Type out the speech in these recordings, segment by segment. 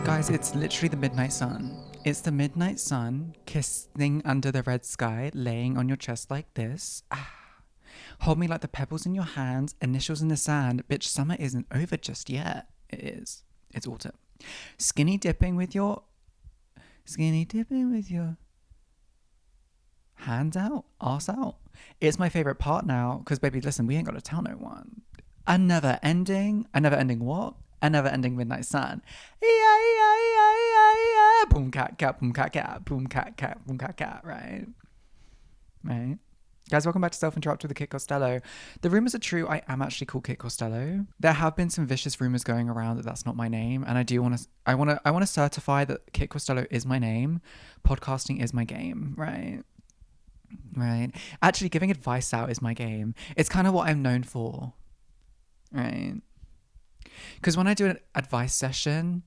Guys, it's literally the midnight sun. It's the midnight sun kissing under the red sky, laying on your chest like this. Hold me like the pebbles in your hands, initials in the sand. Bitch, summer isn't over just yet. It is. It's autumn. Skinny dipping with your hands out, arse out. It's my favorite part now because, baby, listen, we ain't got to tell no one. A never ending what? A never ending midnight sun. Yeah. Boom cat, boom cat, boom cat, right? Right. Guys, welcome back to Self Interrupt with the Kit Costello. The rumors are true. I am actually called Kit Costello. There have been some vicious rumors going around that that's not my name, and I want to certify that Kit Costello is my name. Podcasting is my game, right? Right. Actually, giving advice out is my game. It's kind of what I'm known for, right? Because when I do an advice session,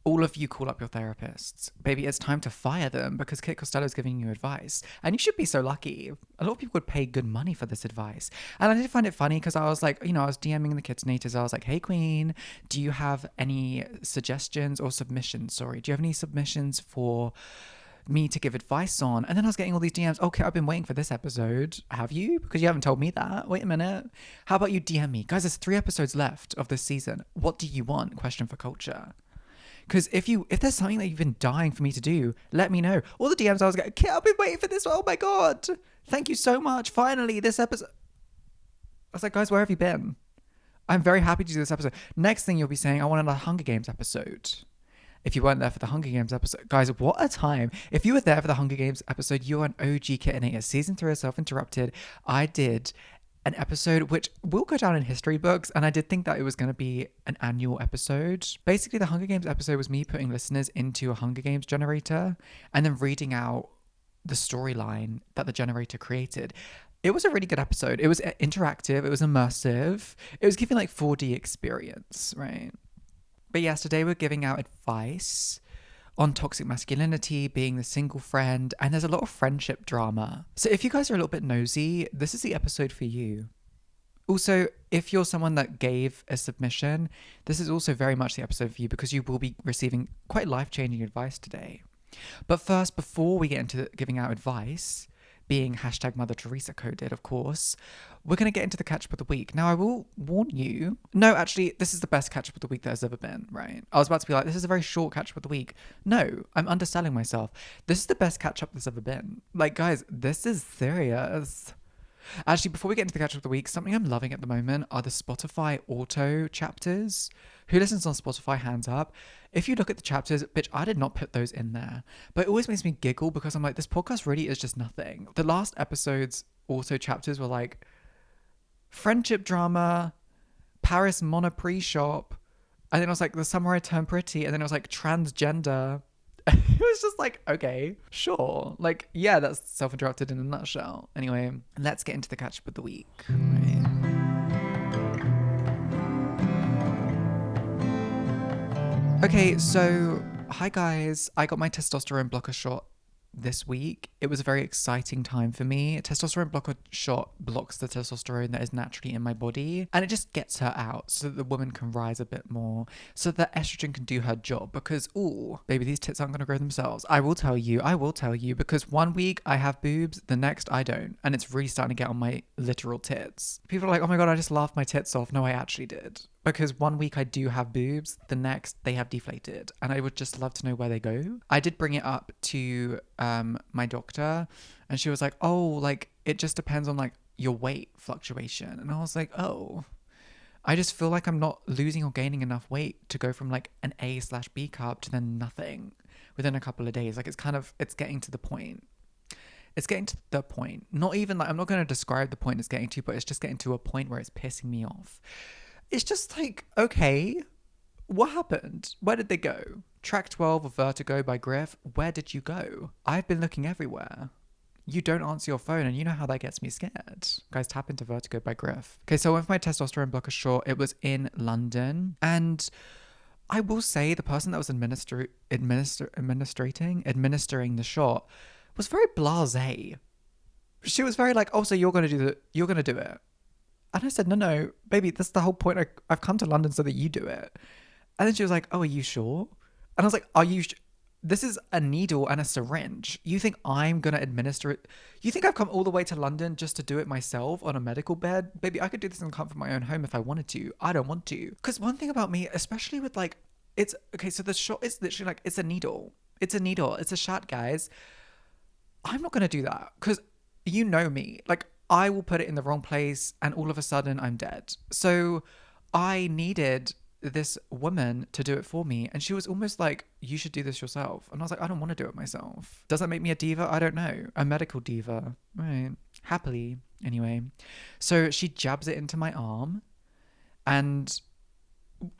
all of you call up your therapists. Baby, it's time to fire them because Kit Costello is giving you advice. And you should be so lucky. A lot of people would pay good money for this advice. And I did find it funny because I was like, I was DMing the Kids Nators. I was like, hey, Queen, do you have any suggestions or submissions? Sorry, do you have any submissions for me to give advice on? And then I was getting all these DMs. Okay, I've been waiting for this episode. Have you? Because you haven't told me that. Wait a minute. How about you DM me? Guys, there's 3 episodes left of this season. What do you want? Question for culture. Because if there's something that you've been dying for me to do, let me know. All the DMs I was getting, Kit, I've been waiting for this. Oh my God. Thank you so much. Finally, this episode. I was like, guys, where have you been? I'm very happy to do this episode. Next thing you'll be saying, I want another Hunger Games episode. If you weren't there for the Hunger Games episode. Guys, what a time. If you were there for the Hunger Games episode, you're an OG Kitinator. Season 3 of Self Interrupted. I did an episode which will go down in history books, and I did think that it was going to be an annual episode. Basically, the Hunger Games episode was me putting listeners into a Hunger Games generator and then reading out the storyline that the generator created. It was a really good episode. It was interactive. It was immersive. It was giving like 4D experience, right? But yes, today we're giving out advice on toxic masculinity, being the single friend, and there's a lot of friendship drama. So if you guys are a little bit nosy, this is the episode for you. Also, if you're someone that gave a submission, this is also very much the episode for you because you will be receiving quite life-changing advice today. But first, before we get into giving out advice, being hashtag Mother Teresa coded, of course, we're going to get into the catch-up of the week. Now, I will warn you. No, actually, this is the best catch-up of the week that has ever been, right? I was about to be like, this is a very short catch-up of the week. No, I'm underselling myself. This is the best catch-up that's ever been. Like, guys, this is serious. Actually, before we get into the catch-up of the week, something I'm loving at the moment are the Spotify auto chapters. Who listens on Spotify, hands up. If you look at the chapters, bitch, I did not put those in there. But it always makes me giggle because I'm like, this podcast really is just nothing. The last episode's auto chapters were like, friendship drama, Paris Monoprix shop. And then it was like, the summer I turned pretty. And then it was like, transgender. It was just like, okay, sure. Like, yeah, that's Self-Interrupted in a nutshell. Anyway, let's get into the catch-up of the week. Right. Okay, so hi guys. I got my testosterone blocker shot this week. It was a very exciting time for me. A testosterone blocker shot blocks the testosterone that is naturally in my body, and it just gets her out so that the woman can rise a bit more, so that estrogen can do her job. Because, ooh, baby, these tits aren't going to grow themselves. I will tell you, because one week I have boobs, the next I don't, and it's really starting to get on my literal tits. People are like, oh my God, I just laughed my tits off. No, I actually did. Because one week I do have boobs, the next they have deflated, and I would just love to know where they go. I did bring it up to my doctor, and she was like, oh, like it just depends on like your weight fluctuation. And I was like, oh, I just feel like I'm not losing or gaining enough weight to go from like an A/B cup to then nothing within a couple of days. Like it's getting to the point. It's getting to the point. Not even like, I'm not going to describe the point it's getting to, but it's just getting to a point where it's pissing me off. It's just like, okay, what happened? Where did they go? Track 12 of Vertigo by Griff. Where did you go? I've been looking everywhere. You don't answer your phone, and you know how that gets me scared. Guys, tap into Vertigo by Griff. Okay, so I went for my testosterone blocker shot. It was in London. And I will say the person that was administering the shot was very blasé. She was very like, oh, so you're going to do it. And I said, no, baby, that's the whole point. I've come to London so that you do it. And then she was like, oh, are you sure? And I was like, are you, this is a needle and a syringe. You think I'm going to administer it? You think I've come all the way to London just to do it myself on a medical bed? Baby, I could do this in the comfort of my own home if I wanted to. I don't want to. Because one thing about me, especially with like, it's, okay, so the shot is literally like, it's a needle. It's a needle. It's a shot, guys. I'm not going to do that because you know me. Like, I will put it in the wrong place and all of a sudden I'm dead. So I needed this woman to do it for me. And she was almost like, you should do this yourself. And I was like, I don't want to do it myself. Does that make me a diva? I don't know. A medical diva. Right. Happily. Anyway. So she jabs it into my arm. And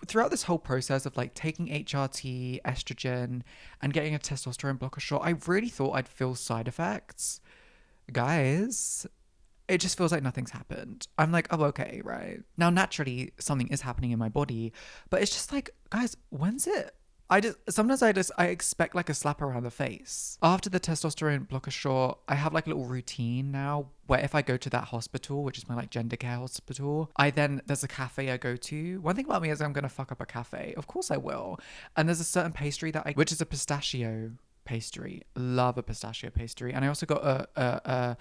throughout this whole process of like taking HRT, estrogen, and getting a testosterone blocker shot, I really thought I'd feel side effects. Guys, it just feels like nothing's happened. I'm like, oh, okay, right. Now, naturally, something is happening in my body, but it's just like, guys, when's it? Sometimes I expect like a slap around the face. After the testosterone blocker shot, I have like a little routine now where if I go to that hospital, which is my like gender care hospital, there's a cafe I go to. One thing about me is I'm going to fuck up a cafe. Of course I will. And there's a certain pastry which is a pistachio pastry. Love a pistachio pastry. And I also got a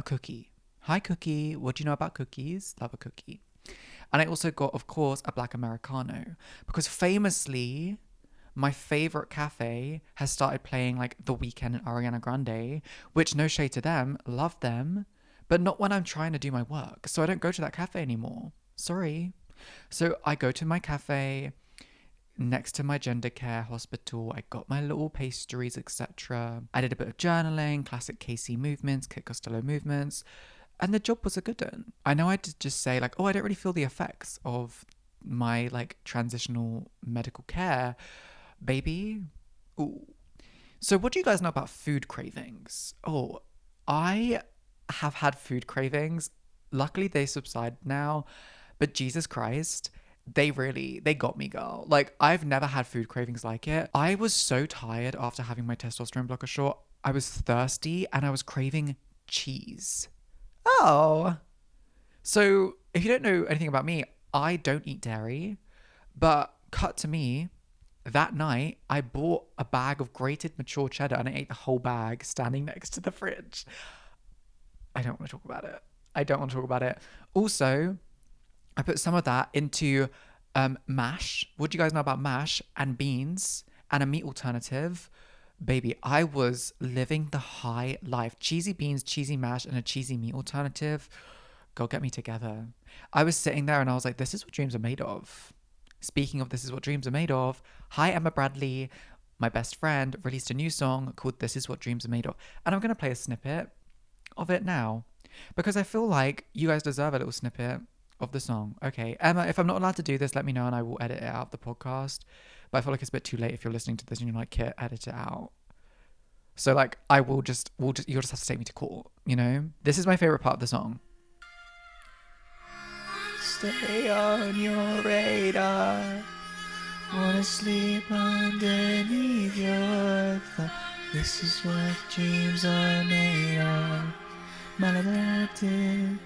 cookie. Hi, cookie. What do you know about cookies? Love a cookie. And I also got, of course, a black Americano because famously, my favorite cafe has started playing like The Weeknd and Ariana Grande, which no shade to them, love them, but not when I'm trying to do my work. So I don't go to that cafe anymore. Sorry. So I go to my cafe next to my gender care hospital. I got my little pastries, etc. I did a bit of journaling, classic KC movements, Kit Costello movements, and the job was a good one. I know I did just say like, oh, I don't really feel the effects of my like transitional medical care. Baby. Ooh. So what do you guys know about food cravings? Oh, I have had food cravings. Luckily they subside now, but Jesus Christ, they got me, girl. Like, I've never had food cravings like it. I was so tired after having my testosterone blocker shot. I was thirsty and I was craving cheese. Oh. So if you don't know anything about me, I don't eat dairy, but cut to me, that night, I bought a bag of grated mature cheddar and I ate the whole bag standing next to the fridge. I don't want to talk about it. Also, I put some of that into mash. What do you guys know about mash and beans and a meat alternative? Baby, I was living the high life. Cheesy beans, cheesy mash, and a cheesy meat alternative. Go get me together. I was sitting there and I was like, this is what dreams are made of. Speaking of this is what dreams are made of, hi Emma Bradley, my best friend, released a new song called This Is What Dreams Are Made Of. And I'm going to play a snippet of it now because I feel like you guys deserve a little snippet of the song. Okay, Emma, if I'm not allowed to do this, let me know and I will edit it out of the podcast. But I feel like it's a bit too late if you're listening to this and you're like, Kit, edit it out. So like, you'll just have to take me to court, you know? This is my favorite part of the song. Stay on your radar. Wanna sleep underneath your thumb. This is what dreams are made of. Maladaptive,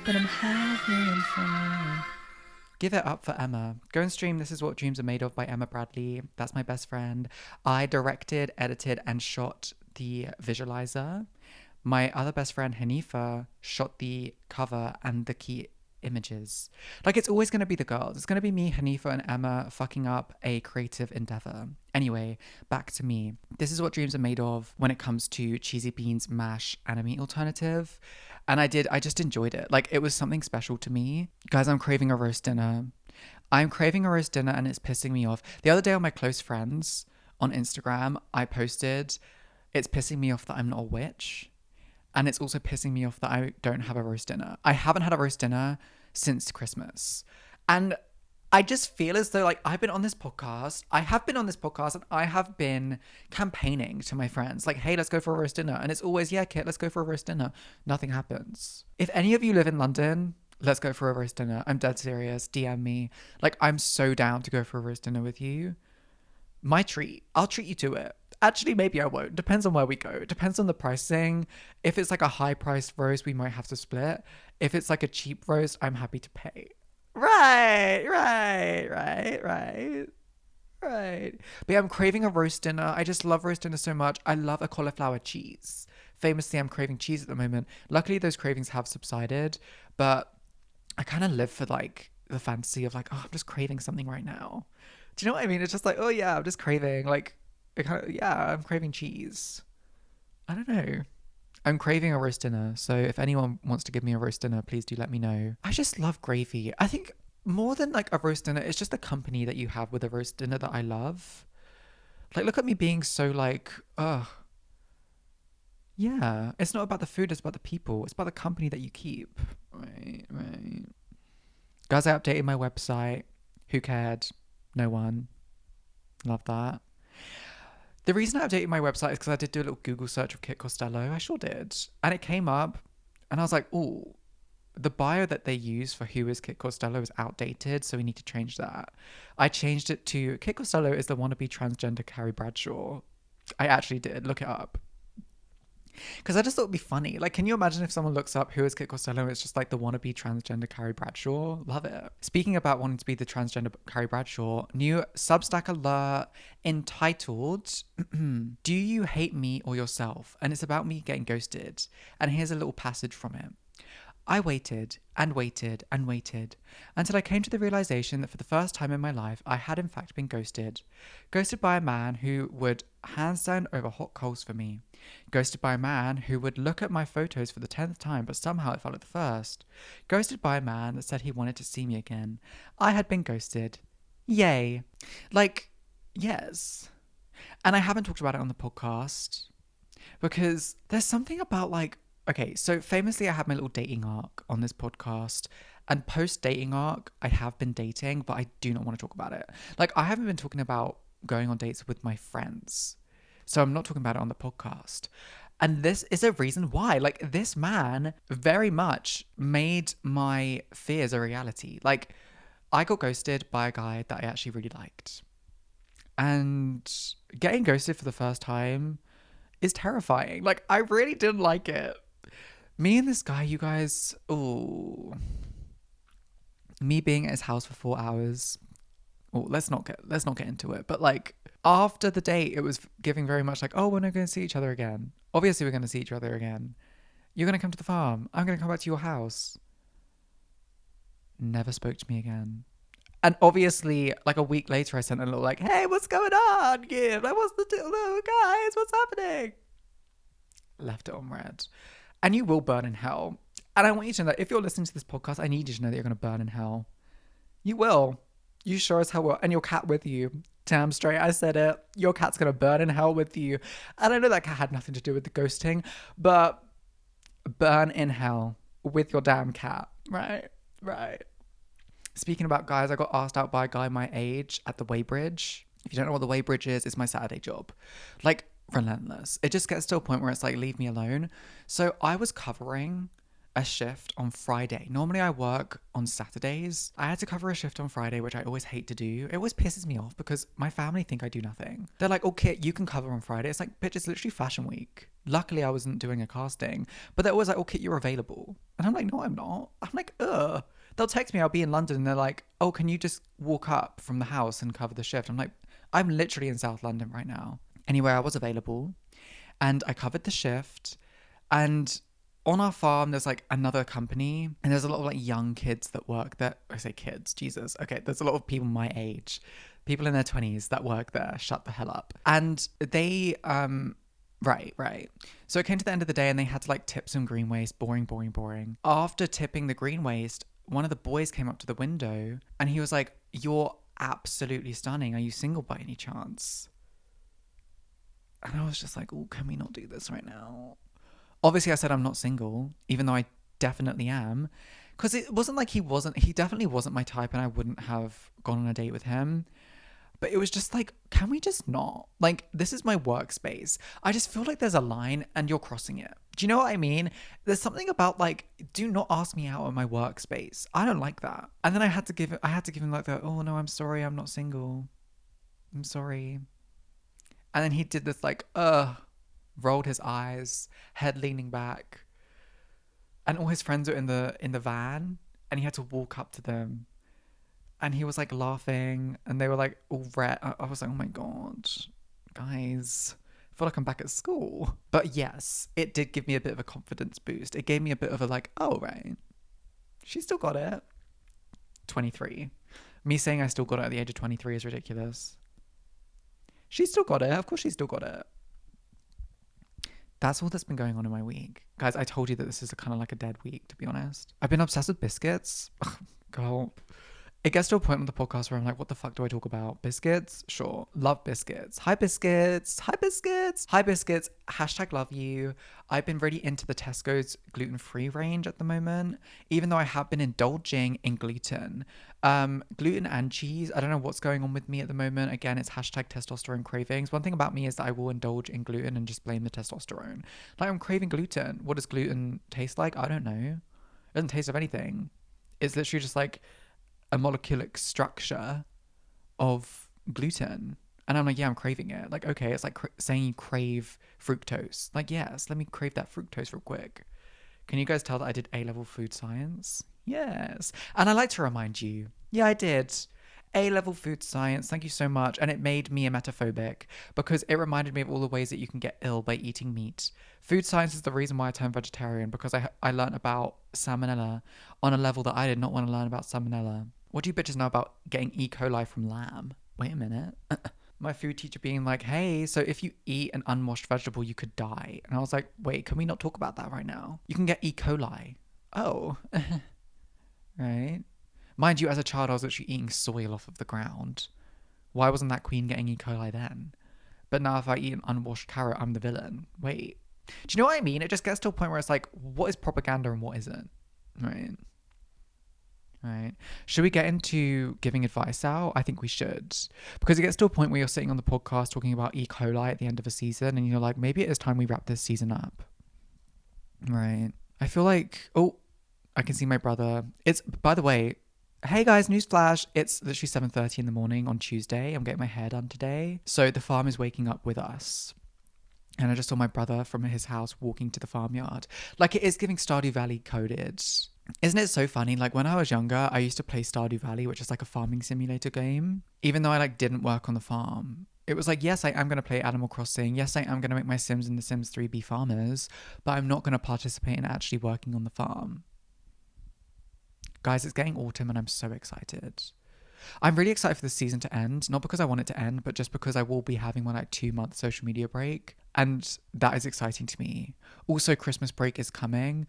but I'm having fun. Give it up for Emma. Go and stream This Is What Dreams Are Made Of by Emma Bradley. That's my best friend. I directed, edited, and shot the visualizer. My other best friend, Hanifa, shot the cover and the key images. Like, it's always going to be the girls. It's going to be me, Hanifa, and Emma fucking up a creative endeavor. Anyway, back to me. This is what dreams are made of when it comes to cheesy beans, mash, and a meat alternative. And I just enjoyed it. Like, it was something special to me. Guys, I'm craving a roast dinner. I'm craving a roast dinner and it's pissing me off. The other day on my close friends on Instagram, I posted, it's pissing me off that I'm not a witch. And it's also pissing me off that I don't have a roast dinner. I haven't had a roast dinner since Christmas. And I just feel as though, like, I have been on this podcast and I have been campaigning to my friends, like, hey, let's go for a roast dinner. And it's always, yeah, Kit, let's go for a roast dinner. Nothing happens. If any of you live in London, let's go for a roast dinner. I'm dead serious. DM me. Like, I'm so down to go for a roast dinner with you. My treat. I'll treat you to it. Actually, maybe I won't. Depends on where we go. Depends on the pricing. If it's like a high priced roast, we might have to split. If it's like a cheap roast, I'm happy to pay. Right. Right. But yeah, I'm craving a roast dinner. I just love roast dinner so much. I love a cauliflower cheese. Famously, I'm craving cheese at the moment. Luckily, those cravings have subsided, but I kind of live for like the fantasy of like, oh, I'm just craving something right now. Do you know what I mean? It's just like, oh yeah, I'm just craving like, it kind of, yeah, I'm craving cheese. I don't know. I'm craving a roast dinner. So if anyone wants to give me a roast dinner, please do let me know. I just love gravy. I think more than like a roast dinner, it's just the company that you have with a roast dinner that I love. Like, look at me being so like, ugh. Yeah, it's not about the food, it's about the people. It's about the company that you keep. Right, right. Guys, I updated my website. Who cared? No one. Love that. The reason I updated my website is because I did do a little Google search of Kit Costello. I sure did. And it came up, and I was like, oh, the bio that they use for who is Kit Costello is outdated, so we need to change that. I changed it to Kit Costello is the wannabe transgender Carrie Bradshaw. I actually did. Look it up. Because I just thought it'd be funny. Like, can you imagine if someone looks up who is Kit Costello and it's just like the wannabe transgender Carrie Bradshaw? Love it. Speaking about wanting to be the transgender Carrie Bradshaw, new Substack alert entitled Do You Hate Me or Yourself? And it's about me getting ghosted. And here's a little passage from it. I waited and waited and waited until I came to the realization that for the first time in my life, I had in fact been ghosted. Ghosted by a man who would handstand over hot coals for me. Ghosted by a man who would look at my photos for the 10th time, but somehow it felt like the first. Ghosted by a man that said he wanted to see me again. I had been ghosted. Yay. Like, yes. And I haven't talked about it on the podcast because there's something about like, okay, so famously, I had my little dating arc on this podcast. And post dating arc, I have been dating, but I do not want to talk about it. Like, I haven't been talking about going on dates with my friends. So I'm not talking about it on the podcast. And this is a reason why. Like, this man very much made my fears a reality. Like, I got ghosted by a guy that I actually really liked. And getting ghosted for the first time is terrifying. Like, I really didn't like it. Me and this guy, you guys, oh, me being at his house for 4 hours. Oh, let's not get into it. But like after the date, it was giving very much like, oh, we're not going to see each other again. Obviously, we're going to see each other again. You're going to come to the farm. I'm going to come back to your house. Never spoke to me again. And obviously, like a week later, I sent a little like, hey, what's going on? Yeah, like, what's the deal? No, guys, what's happening? Left it on red. And you will burn in hell. And I want you to know that if you're listening to this podcast, I need you to know that you're going to burn in hell. You will. You sure as hell will. And your cat with you. Damn straight, I said it. Your cat's going to burn in hell with you. And I know that cat had nothing to do with the ghosting, but burn in hell with your damn cat. Right? Right. Speaking about guys, I got asked out by a guy my age at the Weybridge. If you don't know what the Weybridge is, it's my Saturday job. Like, relentless. It just gets to a point where it's like, leave me alone. So I was covering a shift on Friday. Normally I work on Saturdays. I had to cover a shift on Friday, which I always hate to do. It always pisses me off because my family think I do nothing. They're like, oh, Kit, you can cover on Friday. It's like, bitch, it's literally fashion week. Luckily, I wasn't doing a casting, but they're always like, oh, Kit, you're available. And I'm like, no, I'm not. I'm like, ugh. They'll text me, I'll be in London, and they're like, oh, can you just walk up from the house and cover the shift? I'm like, I'm literally in South London right now. Anyway, I was available and I covered the shift. And on our farm, there's like another company and there's a lot of like young kids that work there. I say kids, Jesus. Okay, there's a lot of people my age, people in their 20s that work there. Shut the hell up. And they, right. So it came to the end of the day and they had to like tip some green waste. Boring. After tipping the green waste, one of the boys came up to the window and he was like, you're absolutely stunning. Are you single by any chance? And I was just like, oh, can we not do this right now? Obviously, I said I'm not single, even though I definitely am. Because it wasn't like he definitely wasn't my type and I wouldn't have gone on a date with him. But it was just like, can we just not? Like, this is my workspace. I just feel like there's a line and you're crossing it. Do you know what I mean? There's something about like, do not ask me out of my workspace. I don't like that. And then I had to give him like the, oh no, I'm sorry, I'm not single. I'm sorry. And then he did this like, rolled his eyes, head leaning back. And all his friends were in the van and he had to walk up to them. and he was like laughing and they were like all red. I was like, oh my God, guys, I feel like I'm back at school. But yes, it did give me a bit of a confidence boost. It gave me a bit of a like, oh, right, she still got it. 23. Me saying I still got it at the age of 23 is ridiculous. She still got it. Of course she still got it. That's all that's been going on in my week. Guys, I told you that this is kind of like a dead week, to be honest. I've been obsessed with biscuits. Girl, it gets to a point on the podcast where I'm like, what the fuck do I talk about? Biscuits? Sure. Love biscuits. Hi, biscuits. Hi, biscuits. Hi, biscuits. Hashtag love you. I've been really into the Tesco's gluten-free range at the moment, even though I have been indulging in gluten. Gluten and cheese. I don't know what's going on with me at the moment. Again, it's hashtag testosterone cravings. One thing about me is that I will indulge in gluten and just blame the testosterone. Like, I'm craving gluten. What does gluten taste like? I don't know. It doesn't taste of anything. It's literally just like a molecular structure of gluten. And I'm like, yeah, I'm craving it. Like, okay, it's like saying you crave fructose. Like, yes, let me crave that fructose real quick. Can you guys tell that I did A-level food science? Yes. And I like to remind you, yeah, I did. A-level food science, thank you so much. And it made me emetophobic because it reminded me of all the ways that you can get ill by eating meat. Food science is the reason why I turned vegetarian, because I learned about salmonella on a level that I did not want to learn about salmonella. What do you bitches know about getting E. coli from lamb? Wait a minute. My food teacher being like, hey, so if you eat an unwashed vegetable, you could die. And I was like, wait, can we not talk about that right now? You can get E. coli. Oh. Right. Mind you, as a child, I was literally eating soil off of the ground. Why wasn't that queen getting E. coli then? But now if I eat an unwashed carrot, I'm the villain. Wait. Do you know what I mean? It just gets to a point where it's like, what is propaganda and what isn't? Right. Right. Should we get into giving advice out? I think we should. Because it gets to a point where you're sitting on the podcast talking about E. coli at the end of a season and you're like, maybe it is time we wrap this season up. Right. I feel like, oh, I can see my brother. It's, by the way, hey guys, newsflash. It's literally 7:30 in the morning on Tuesday. I'm getting my hair done today. So the farm is waking up with us. And I just saw my brother from his house walking to the farmyard. Like, it is giving Stardew Valley coded. Isn't it so funny? Like, when I was younger, I used to play Stardew Valley, which is like a farming simulator game. Even though I like didn't work on the farm. It was like, yes, I am going to play Animal Crossing. Yes, I am going to make my Sims and the Sims 3 be farmers. But I'm not going to participate in actually working on the farm. Guys, it's getting autumn and I'm so excited. I'm really excited for the season to end. Not because I want it to end, but just because I will be having my like 2-month social media break. And that is exciting to me. Also, Christmas break is coming.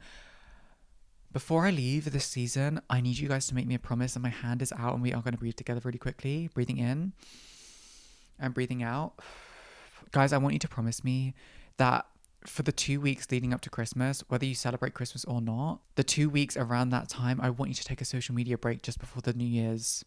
Before I leave this season, I need you guys to make me a promise, and my hand is out and we are going to breathe together really quickly. Breathing in and breathing out. Guys, I want you to promise me that for the 2 weeks leading up to Christmas, whether you celebrate Christmas or not, the 2 weeks around that time, I want you to take a social media break just before the New Year's.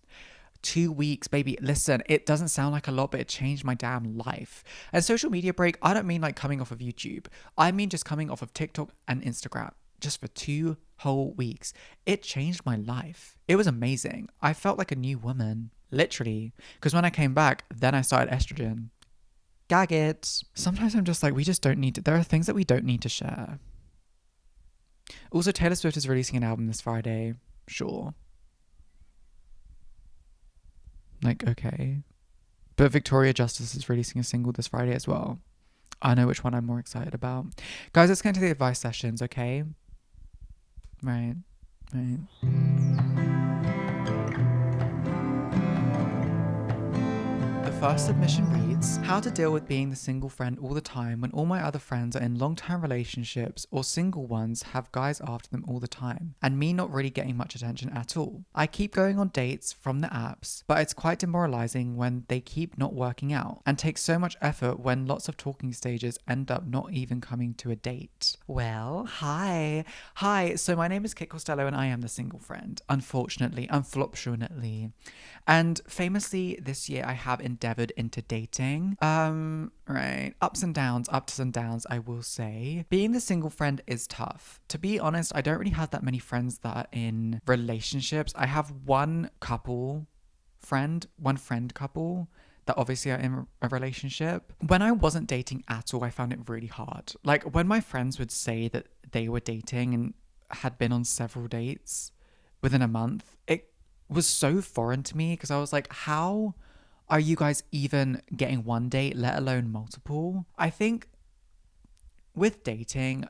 2 weeks, baby. Listen, it doesn't sound like a lot, but it changed my damn life. And social media break, I don't mean like coming off of YouTube. I mean just coming off of TikTok and Instagram. Just for 2 whole weeks. It changed my life. It was amazing. I felt like a new woman, literally. Because when I came back, then I started estrogen. Gag it. Sometimes I'm just like, we just don't need to. There are things that we don't need to share. Also, Taylor Swift is releasing an album this Friday. Sure. Like, okay. But Victoria Justice is releasing a single this Friday as well. I know which one I'm more excited about. Guys, let's get into the advice sessions, okay? Right. The first submission reads, how to deal with being the single friend all the time when all my other friends are in long-term relationships or single ones have guys after them all the time and me not really getting much attention at all. I keep going on dates from the apps, but it's quite demoralizing when they keep not working out and take so much effort when lots of talking stages end up not even coming to a date. Well, hi. So my name is Kit Costello and I am the single friend. Unfortunately. And famously this year I have endeavored into dating. Right. Ups and downs, I will say. Being the single friend is tough. To be honest, I don't really have that many friends that are in relationships. I have one friend couple that obviously are in a relationship. When I wasn't dating at all, I found it really hard. Like when my friends would say that they were dating and had been on several dates within a month, was so foreign to me because I was like, how are you guys even getting one date, let alone multiple? I think with dating,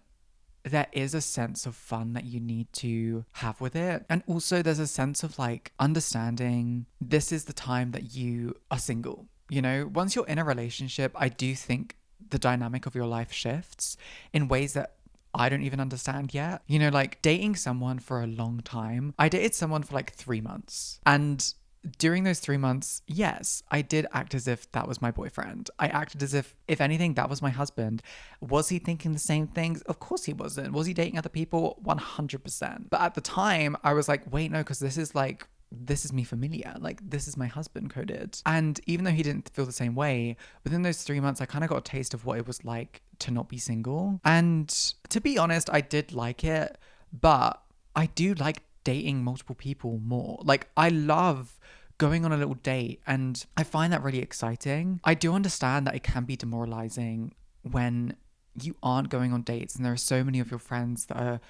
there is a sense of fun that you need to have with it. And also, there's a sense of like understanding this is the time that you are single. You know, once you're in a relationship, I do think the dynamic of your life shifts in ways that I don't even understand yet. You know, like dating someone for a long time. I dated someone for like 3 months. And during those 3 months, yes, I did act as if that was my boyfriend. I acted as if anything, that was my husband. Was he thinking the same things? Of course he wasn't. Was he dating other people? 100%. But at the time, I was like, wait, no, because this is me familiar. Like, this is my husband coded. And even though he didn't feel the same way, within those 3 months, I kind of got a taste of what it was like to not be single. And to be honest, I did like it, but I do like dating multiple people more. Like, I love going on a little date and I find that really exciting. I do understand that it can be demoralizing when you aren't going on dates and there are so many of your friends that are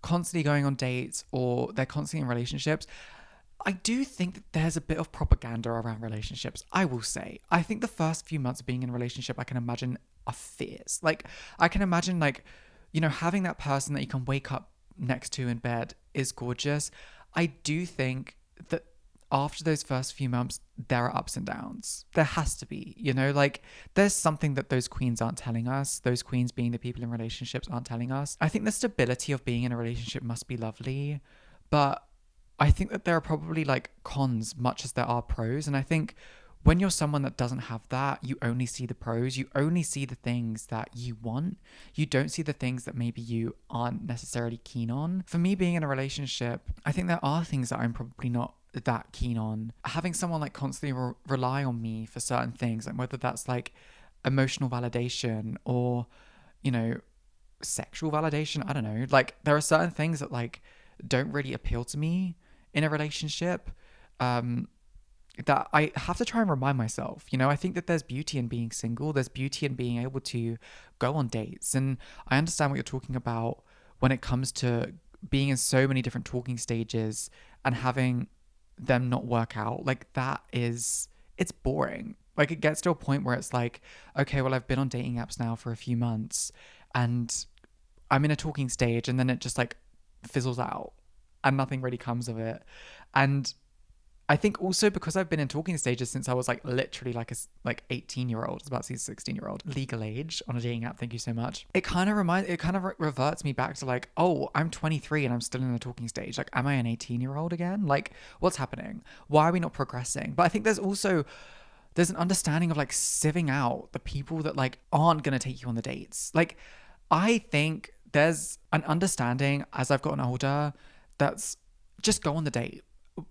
constantly going on dates or they're constantly in relationships. I do think that there's a bit of propaganda around relationships, I will say. I think the first few months of being in a relationship, I can imagine are fierce. Like, I can imagine, like, you know, having that person that you can wake up next to in bed is gorgeous. I do think that after those first few months, there are ups and downs. There has to be, you know, like there's something that those queens aren't telling us. Those queens being the people in relationships aren't telling us. I think the stability of being in a relationship must be lovely, but I think that there are probably like cons much as there are pros. And I think when you're someone that doesn't have that, you only see the pros. You only see the things that you want. You don't see the things that maybe you aren't necessarily keen on. For me, being in a relationship, I think there are things that I'm probably not that keen on. Having someone like constantly rely on me for certain things, like whether that's like emotional validation or, you know, sexual validation. I don't know. Like there are certain things that like don't really appeal to me in a relationship. That I have to try and remind myself, you know, I think that there's beauty in being single. There's beauty in being able to go on dates. And I understand what you're talking about when it comes to being in so many different talking stages and having them not work out. Like it's boring. Like it gets to a point where it's like, okay, well, I've been on dating apps now for a few months and I'm in a talking stage and then it just like fizzles out and nothing really comes of it. And I think also because I've been in talking stages since I was like literally like a 18-year-old, I was about to say 16-year-old, legal age on a dating app. Thank you so much. It kind of reverts me back to like, oh, I'm 23 and I'm still in the talking stage. Like, am I an 18-year-old again? Like, what's happening? Why are we not progressing? But I think there's an understanding of like sieving out the people that like aren't going to take you on the dates. Like, I think there's an understanding as I've gotten older that's just go on the date.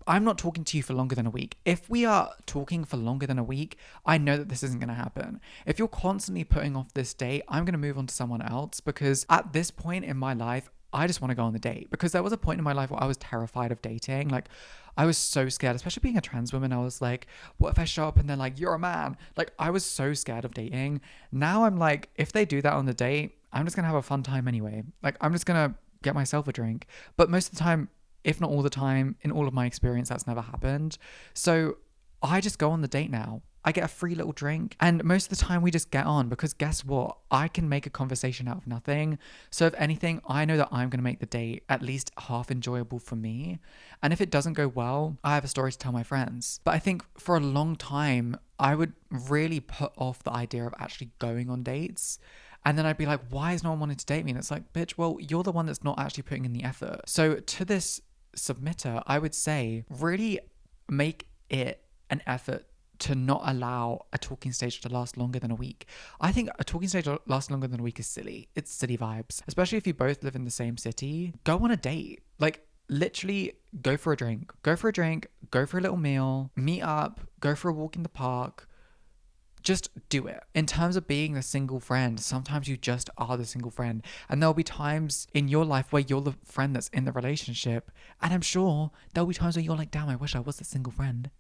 I'm not talking to you for longer than a week. If we are talking for longer than a week, I know that this isn't going to happen. If you're constantly putting off this date, I'm going to move on to someone else because at this point in my life, I just want to go on the date because there was a point in my life where I was terrified of dating. Like I was so scared, especially being a trans woman. I was like, what if I show up and they're like, you're a man? Like I was so scared of dating. Now I'm like, if they do that on the date, I'm just going to have a fun time anyway. Like I'm just going to get myself a drink. But most of the time, if not all the time, in all of my experience, that's never happened. So I just go on the date now. I get a free little drink. And most of the time we just get on because guess what? I can make a conversation out of nothing. So if anything, I know that I'm going to make the date at least half enjoyable for me. And if it doesn't go well, I have a story to tell my friends. But I think for a long time, I would really put off the idea of actually going on dates. And then I'd be like, why is no one wanting to date me? And it's like, bitch, well, you're the one that's not actually putting in the effort. So to this submitter, I would say really make it an effort to not allow a talking stage to last longer than a week. I think a talking stage to last longer than a week is silly. It's silly vibes, especially if you both live in the same city. Go on a date. Like literally go for a drink, go for a little meal, meet up, go for a walk in the park. Just do it. In terms of being the single friend, sometimes you just are the single friend. And there'll be times in your life where you're the friend that's in the relationship. And I'm sure there'll be times where you're like, damn, I wish I was the single friend.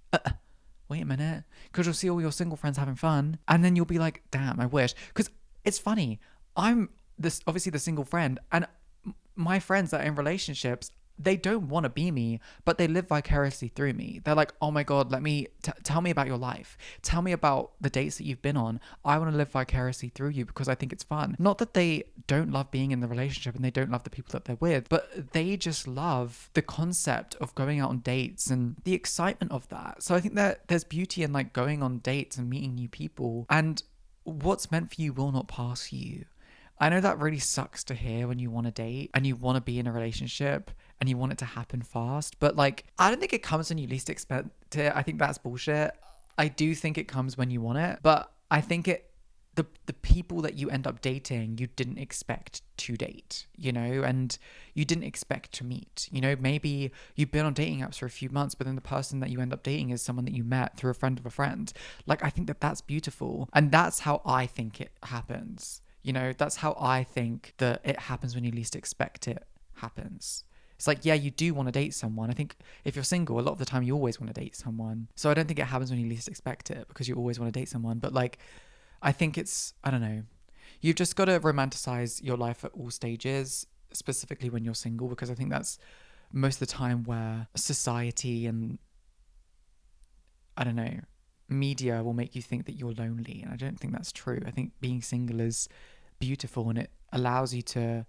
Wait a minute. Because you'll see all your single friends having fun. And then you'll be like, damn, I wish. Because it's funny. I'm obviously the single friend. And my friends that are in relationships, they don't want to be me, but they live vicariously through me. They're like, oh my God, let me tell me about your life. Tell me about the dates that you've been on. I want to live vicariously through you because I think it's fun. Not that they don't love being in the relationship and they don't love the people that they're with, but they just love the concept of going out on dates and the excitement of that. So I think that there's beauty in like going on dates and meeting new people, and what's meant for you will not pass you. I know that really sucks to hear when you want to date and you want to be in a relationship and you want it to happen fast. But like, I don't think it comes when you least expect it. I think that's bullshit. I do think it comes when you want it, but I think the people that you end up dating, you didn't expect to date, you know, and you didn't expect to meet. You know, maybe you've been on dating apps for a few months, but then the person that you end up dating is someone that you met through a friend of a friend. Like, I think that that's beautiful. And that's how I think it happens. You know, that's how I think that it happens when you least expect it happens. It's like, yeah, you do want to date someone. I think if you're single, a lot of the time you always want to date someone. So I don't think it happens when you least expect it because you always want to date someone. But like, I think it's, I don't know. You've just got to romanticize your life at all stages, specifically when you're single, because I think that's most of the time where society and, I don't know, media will make you think that you're lonely. And I don't think that's true. I think being single is beautiful and it allows you to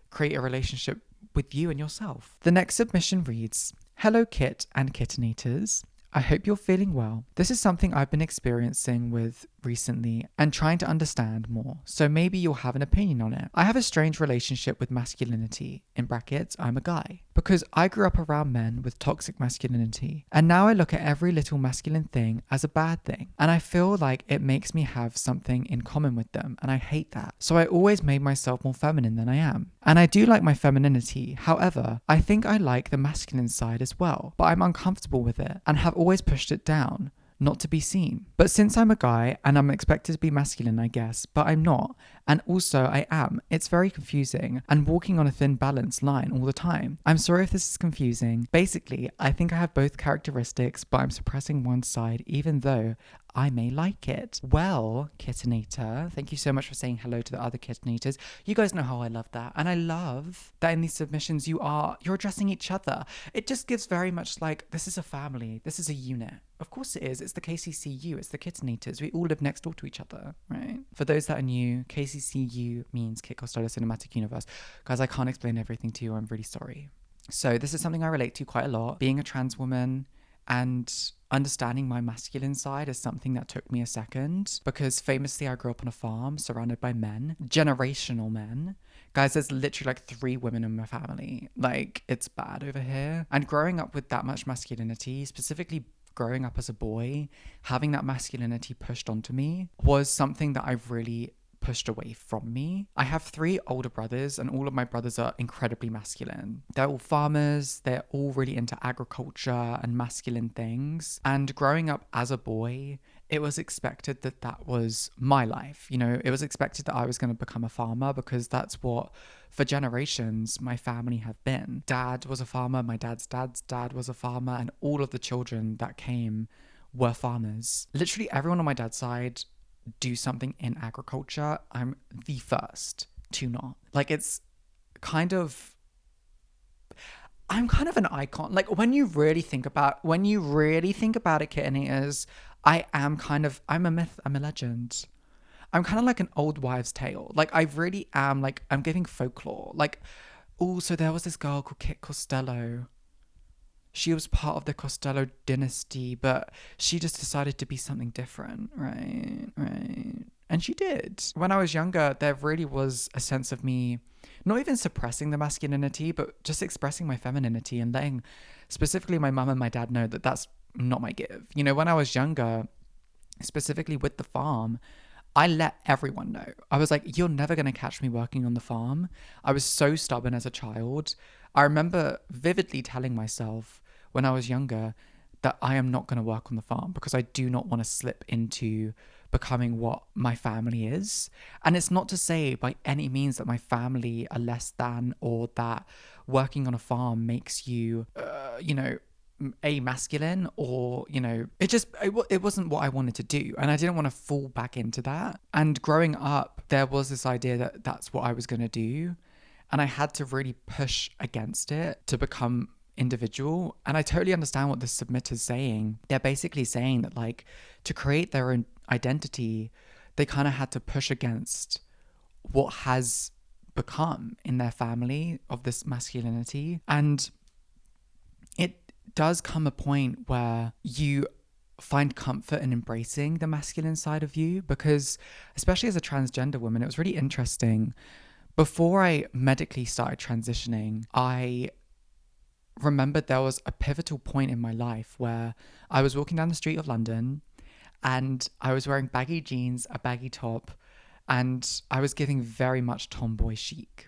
create a relationship with you and yourself. The next submission reads, "Hello Kit and Kitten Eaters. I hope you're feeling well. This is something I've been experiencing with recently and trying to understand more, so maybe you'll have an opinion on it. I have a strange relationship with masculinity, in brackets, I'm a guy, because I grew up around men with toxic masculinity, and now I look at every little masculine thing as a bad thing, and I feel like it makes me have something in common with them, and I hate that. So I always made myself more feminine than I am. And I do like my femininity, however, I think I like the masculine side as well, but I'm uncomfortable with it, and have always pushed it down. Not to be seen. But since I'm a guy and I'm expected to be masculine, I guess, but I'm not. And also I am. It's very confusing and walking on a thin balance line all the time. I'm sorry if this is confusing. Basically, I think I have both characteristics, but I'm suppressing one side even though I may like it. Well, Kitten Eater, thank you so much for saying hello to the other Kitten Eaters. You guys know how I love that. And I love that in these submissions you're addressing each other. It just gives very much like, this is a family. This is a unit. Of course it is. It's the KCCU. It's the Kitten Eaters. We all live next door to each other, right? For those that are new, KCCU means Kit Costello Cinematic Universe. Guys, I can't explain everything to you. I'm really sorry. So this is something I relate to quite a lot. Being a trans woman and understanding my masculine side is something that took me a second, because famously I grew up on a farm surrounded by men, generational men. Guys, there's literally like 3 women in my family. Like, it's bad over here. And growing up with that much masculinity, specifically growing up as a boy, having that masculinity pushed onto me was something that I've really pushed away from me. I have 3 older brothers and all of my brothers are incredibly masculine. They're all farmers, they're all really into agriculture and masculine things. And growing up as a boy, it was expected that that was my life. You know, it was expected that I was going to become a farmer because that's what, for generations, my family have been. Dad was a farmer, my dad's dad was a farmer, and all of the children that came were farmers. Literally everyone on my dad's side do something in agriculture. I'm the first to not. Like, it's kind of, I'm kind of an icon. Like, when you really think about it, Kitten Eaters, I'm a myth, I'm a legend. I'm kind of like an old wives' tale. Like, I really am, like, I'm giving folklore. Like, also there was this girl called Kit Costello. She was part of the Costello dynasty, but she just decided to be something different, right? And she did. When I was younger, there really was a sense of me not even suppressing the masculinity, but just expressing my femininity and letting specifically my mum and my dad know that that's not my give. You know, when I was younger, specifically with the farm, I let everyone know. I was like, you're never going to catch me working on the farm. I was so stubborn as a child. I remember vividly telling myself when I was younger that I am not going to work on the farm because I do not want to slip into becoming what my family is. And it's not to say by any means that my family are less than, or that working on a farm makes you, masculine, or, you know, it wasn't what I wanted to do. And I didn't want to fall back into that. And growing up, there was this idea that that's what I was going to do. And I had to really push against it to become individual. And I totally understand what the submitter's saying. They're basically saying that, like, to create their own identity, they kind of had to push against what has become in their family of this masculinity. And it does come a point where you find comfort in embracing the masculine side of you, because especially as a transgender woman, it was really interesting. Before I medically started transitioning, I remembered there was a pivotal point in my life where I was walking down the street of London and I was wearing baggy jeans, a baggy top, and I was giving very much tomboy chic.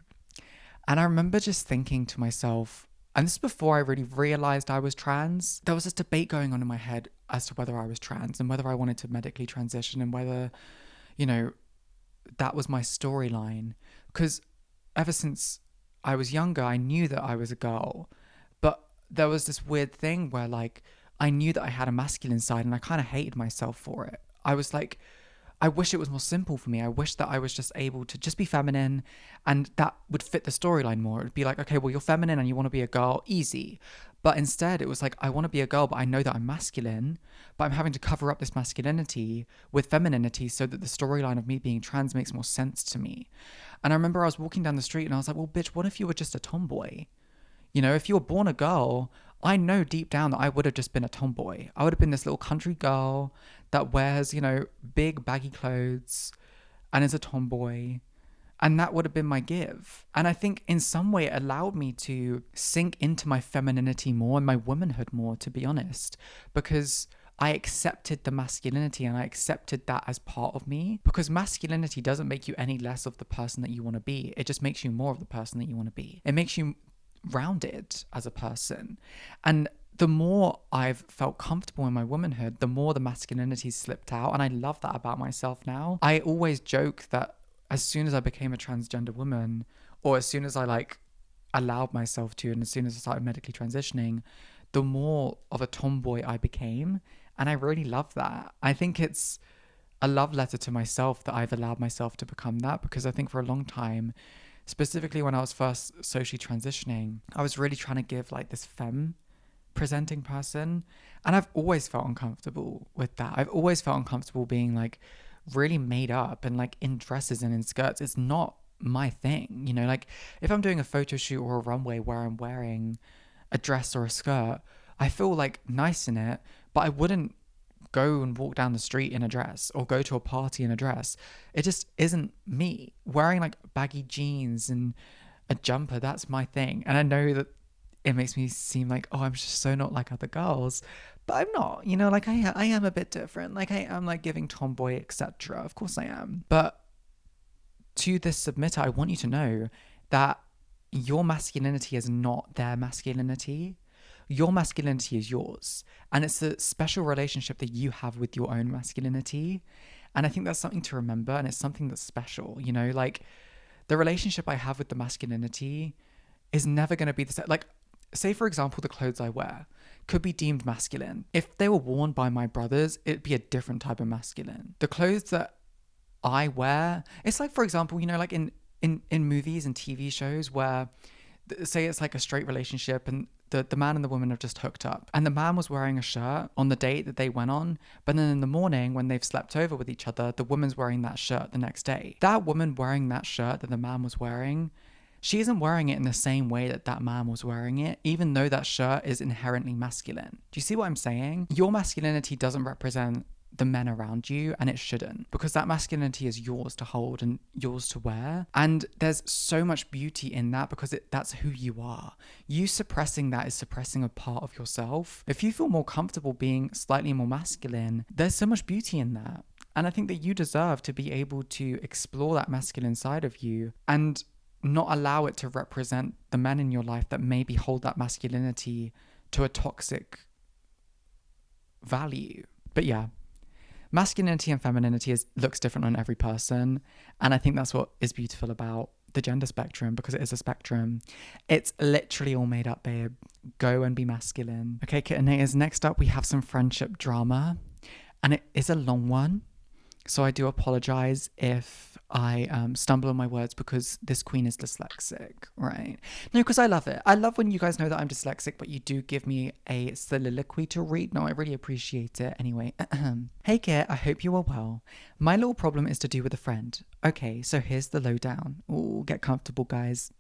And I remember just thinking to myself, and this is before I really realized I was trans, there was this debate going on in my head as to whether I was trans and whether I wanted to medically transition and whether, you know, that was my storyline. Because ever since I was younger, I knew that I was a girl. But there was this weird thing where, like, I knew that I had a masculine side and I kind of hated myself for it. I was like, I wish it was more simple for me. I wish that I was just able to just be feminine and that would fit the storyline more. It would be like, okay, well, you're feminine and you want to be a girl, easy. But instead, it was like, I want to be a girl, but I know that I'm masculine, but I'm having to cover up this masculinity with femininity so that the storyline of me being trans makes more sense to me. And I remember I was walking down the street and I was like, well, bitch, what if you were just a tomboy? You know, if you were born a girl, I know deep down that I would have just been a tomboy. I would have been this little country girl that wears, you know, big baggy clothes and is a tomboy. And that would have been my give. And I think in some way it allowed me to sink into my femininity more and my womanhood more, to be honest, because I accepted the masculinity and I accepted that as part of me, because masculinity doesn't make you any less of the person that you want to be. It just makes you more of the person that you want to be. It makes you rounded as a person. And the more I've felt comfortable in my womanhood, the more the masculinity slipped out. And I love that about myself now. I always joke that as soon as I became a transgender woman, or as soon as I like allowed myself to, and as soon as I started medically transitioning, the more of a tomboy I became. And I really love that. I think it's a love letter to myself that I've allowed myself to become that, because I think for a long time, specifically when I was first socially transitioning, I was really trying to give like this femme presenting person. And I've always felt uncomfortable with that. I've always felt uncomfortable being like really made up and like in dresses and in skirts. It's not my thing, you know, like if I'm doing a photo shoot or a runway where I'm wearing a dress or a skirt, I feel like nice in it, but I wouldn't go and walk down the street in a dress or go to a party in a dress. It just isn't me. Wearing like baggy jeans and a jumper, that's my thing. And I know that it makes me seem like, oh, I'm just so not like other girls, but I'm not, you know, like I am a bit different. Like I am like giving tomboy, etc. Of course I am. But to this submitter, I want you to know that your masculinity is not their masculinity. Your masculinity is yours. And it's a special relationship that you have with your own masculinity. And I think that's something to remember. And it's something that's special, you know, like the relationship I have with the masculinity is never going to be the same. Like, say, for example, the clothes I wear could be deemed masculine. If they were worn by my brothers, it'd be a different type of masculine. The clothes that I wear, it's like, for example, you know, like in movies and TV shows where, say it's like a straight relationship and the man and the woman have just hooked up and the man was wearing a shirt on the date that they went on, but then in the morning when they've slept over with each other, the woman's wearing that shirt the next day. That woman wearing that shirt that the man was wearing, she isn't wearing it in the same way that that man was wearing it, even though that shirt is inherently masculine. Do you see what I'm saying? Your masculinity doesn't represent the men around you, and it shouldn't, because that masculinity is yours to hold and yours to wear. And there's so much beauty in that, because that's who you are. You suppressing that is suppressing a part of yourself. If you feel more comfortable being slightly more masculine, there's so much beauty in that. And I think that you deserve to be able to explore that masculine side of you and not allow it to represent the men in your life that maybe hold that masculinity to a toxic value. But yeah, masculinity and femininity looks different on every person. And I think that's what is beautiful about the gender spectrum, because it is a spectrum. It's literally all made up, babe. Go and be masculine. Okay, kittenators, next up we have some friendship drama. And it is a long one. So I do apologize if I stumble on my words because this queen is dyslexic, right? No, because I love it. I love when you guys know that I'm dyslexic, but you do give me a soliloquy to read. No, I really appreciate it. Anyway, hey Kit, I hope you are well. My little problem is to do with a friend. Okay, so here's the lowdown. Ooh, get comfortable, guys.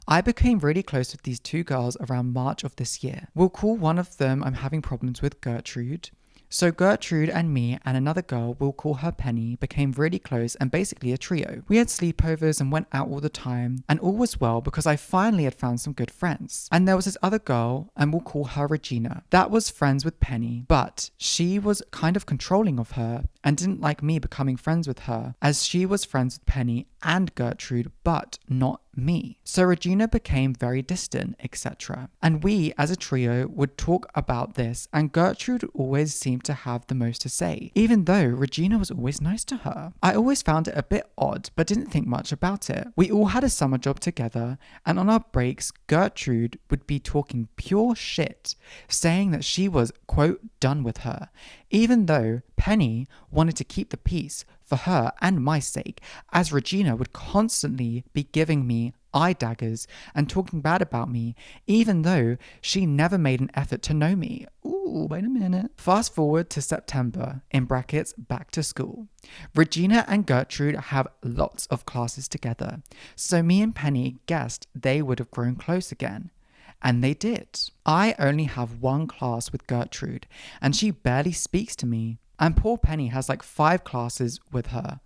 I became really close with these two girls around March of this year. We'll call one of them I'm having problems with Gertrude. So Gertrude and me and another girl, we'll call her Penny, became really close and basically a trio. We had sleepovers and went out all the time, and all was well because I finally had found some good friends. And there was this other girl, and we'll call her Regina. That was friends with Penny, but she was kind of controlling of her and didn't like me becoming friends with her, as she was friends with Penny and Gertrude, but not me. So Regina became very distant, etc. And we, as a trio, would talk about this, and Gertrude always seemed to have the most to say, even though Regina was always nice to her. I always found it a bit odd, but didn't think much about it. We all had a summer job together, and on our breaks, Gertrude would be talking pure shit, saying that she was, quote, done with her, even though Penny wanted to keep the peace for her and my sake, as Regina would constantly be giving me eye daggers and talking bad about me, even though she never made an effort to know me. Ooh, wait a minute. Fast forward to September, in brackets, back to school. Regina and Gertrude have lots of classes together, so me and Penny guessed they would have grown close again. And they did. I only have one class with Gertrude, and she barely speaks to me. And poor Penny has like 5 classes with her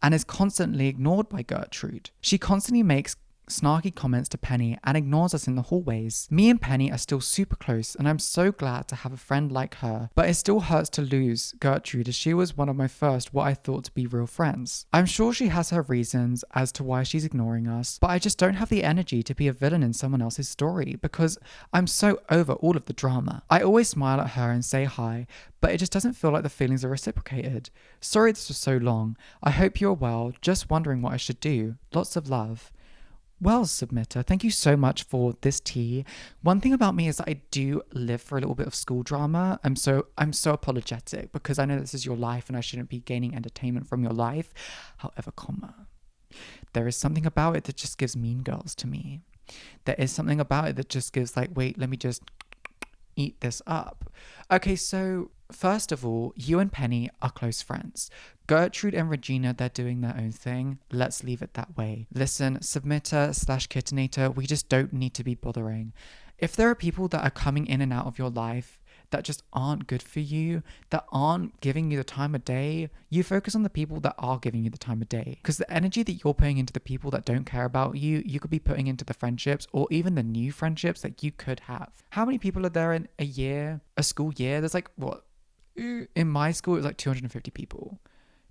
and is constantly ignored by Gertrude. She constantly makes snarky comments to Penny and ignores us in the hallways. Me and Penny are still super close, and I'm so glad to have a friend like her, but it still hurts to lose Gertrude, as she was one of my first what I thought to be real friends. I'm sure she has her reasons as to why she's ignoring us, but I just don't have the energy to be a villain in someone else's story because I'm so over all of the drama. I always smile at her and say hi, but it just doesn't feel like the feelings are reciprocated. Sorry this was so long. I hope you're well. Just wondering what I should do. Lots of love. Well, submitter, thank you so much for this tea. One thing about me is that I do live for a little bit of school drama. I'm so apologetic because I know this is your life and I shouldn't be gaining entertainment from your life. However, there is something about it that just gives Mean Girls to me. There is something about it that just gives like, wait, let me just eat this up. Okay, so first of all, you and Penny are close friends. Gertrude and Regina, they're doing their own thing. Let's leave it that way. Listen, submitter/kittinator, we just don't need to be bothering. If there are people that are coming in and out of your life that just aren't good for you, that aren't giving you the time of day, you focus on the people that are giving you the time of day. Because the energy that you're putting into the people that don't care about you, you could be putting into the friendships or even the new friendships that you could have. How many people are there in a school year? There's like, what? In my school, it was like 250 people.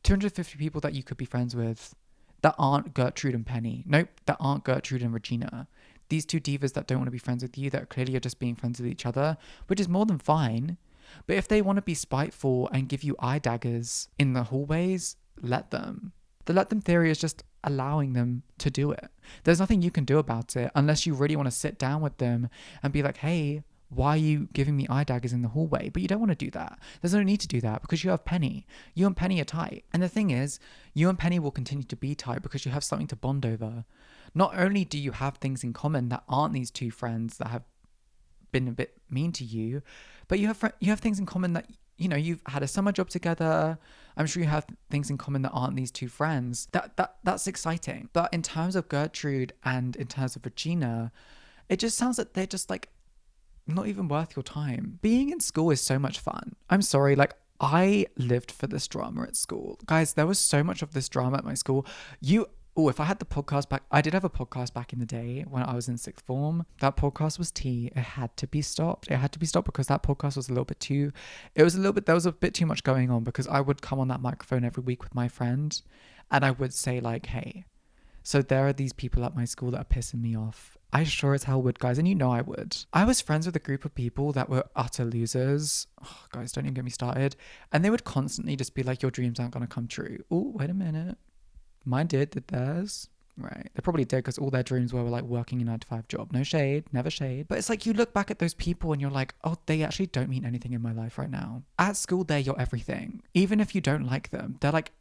250 people that you could be friends with that aren't Gertrude and Penny. Nope, that aren't Gertrude and Regina. These two divas that don't want to be friends with you, that clearly are just being friends with each other, which is more than fine. But if they want to be spiteful and give you eye daggers in the hallways, let them. The let them theory is just allowing them to do it. There's nothing you can do about it unless you really want to sit down with them and be like, hey, why are you giving me eye daggers in the hallway? But you don't want to do that. There's no need to do that because you have Penny. You and Penny are tight. And the thing is, you and Penny will continue to be tight because you have something to bond over. Not only do you have things in common that aren't these two friends that have been a bit mean to you, but you have things in common that, you know, you've had a summer job together. I'm sure you have things in common that aren't these two friends. That's exciting. But in terms of Gertrude and in terms of Regina, it just sounds like they're just like not even worth your time. Being in school is so much fun. I'm sorry, like I lived for this drama at school. Guys, there was so much of this drama at my school. If I had the podcast back, I did have a podcast back in the day when I was in 6th form. That podcast was tea. It had to be stopped. It had to be stopped because that podcast was there was a bit too much going on because I would come on that microphone every week with my friend and I would say like, hey, so there are these people at my school that are pissing me off. I sure as hell would, guys, and you know I would. I was friends with a group of people that were utter losers. Oh, guys, don't even get me started. And they would constantly just be like, your dreams aren't going to come true. Oh, wait a minute. Mine did theirs? Right. They probably did because all their dreams were like working a 9-to-5 job. No shade, never shade. But it's like you look back at those people and you're like, oh, they actually don't mean anything in my life right now. At school, they're your everything. Even if you don't like them, they're like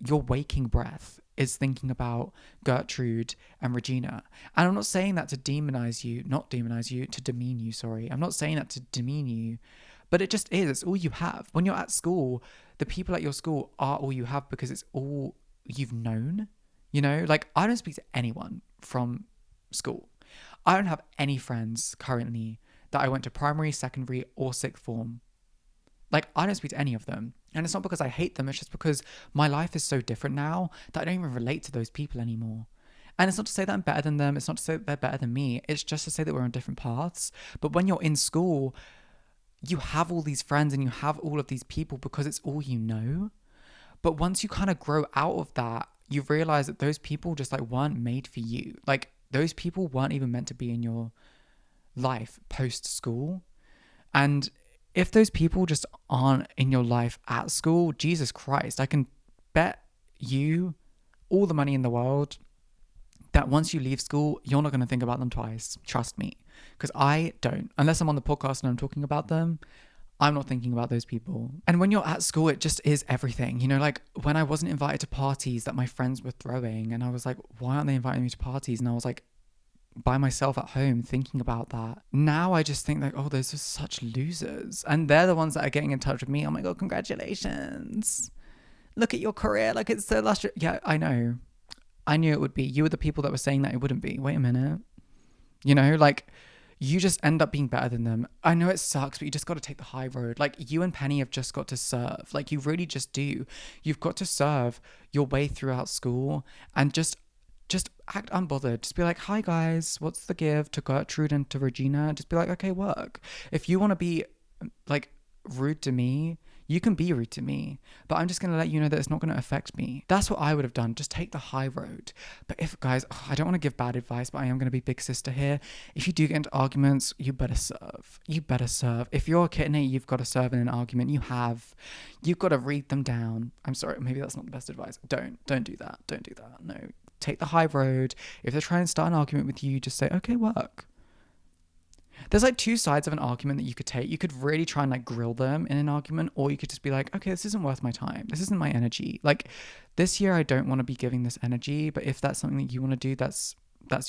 your waking breath. is thinking about Gertrude and Regina. And I'm not saying that to to demean you, sorry. I'm not saying that to demean you, but it just is. It's all you have. When you're at school, the people at your school are all you have because it's all you've known. You know, like I don't speak to anyone from school. I don't have any friends currently that I went to primary, secondary, or sixth form. Like, I don't speak to any of them. And it's not because I hate them, it's just because my life is so different now that I don't even relate to those people anymore. And it's not to say that I'm better than them, it's not to say that they're better than me, it's just to say that we're on different paths. But when you're in school, you have all these friends and you have all of these people because it's all you know. But once you kind of grow out of that, you realize that those people just like weren't made for you. Like, those people weren't even meant to be in your life post school. And if those people just aren't in your life at school, Jesus Christ, I can bet you all the money in the world that once you leave school, you're not going to think about them twice. Trust me. Because I don't. Unless I'm on the podcast and I'm talking about them, I'm not thinking about those people. And when you're at school, it just is everything. You know, like when I wasn't invited to parties that my friends were throwing, and I was like, why aren't they inviting me to parties? And I was like, by myself at home thinking about that. Now I just think like, oh, those are such losers. And they're the ones that are getting in touch with me. Oh my God, congratulations. Look at your career. Like, it's so illustrious. Yeah, I know. I knew it would be. You were the people that were saying that it wouldn't be. Wait a minute. You know, like you just end up being better than them. I know it sucks, but you just got to take the high road. Like you and Penny have just got to serve. Like you really just do. You've got to serve your way throughout school and just act unbothered. Just be like, hi guys, what's the give to Gertrude and to Regina? Just be like, okay, work. If you want to be like rude to me, you can be rude to me, but I'm just going to let you know that it's not going to affect me. That's what I would have done. Just take the high road. But if guys, I don't want to give bad advice, but I am going to be big sister here. If you do get into arguments, you better serve. You better serve. If you're a kidney, you've got to serve in an argument. You've got to read them down. I'm sorry, maybe that's not the best advice. Don't do that. Don't do that. No. Take the high road. If they're trying to start an argument with you, just say, okay, work. There's like two sides of an argument that you could take. You could really try and like grill them in an argument, or you could just be like, okay, this isn't worth my time. This isn't my energy. Like this year, I don't want to be giving this energy, but if that's something that you want to do, that's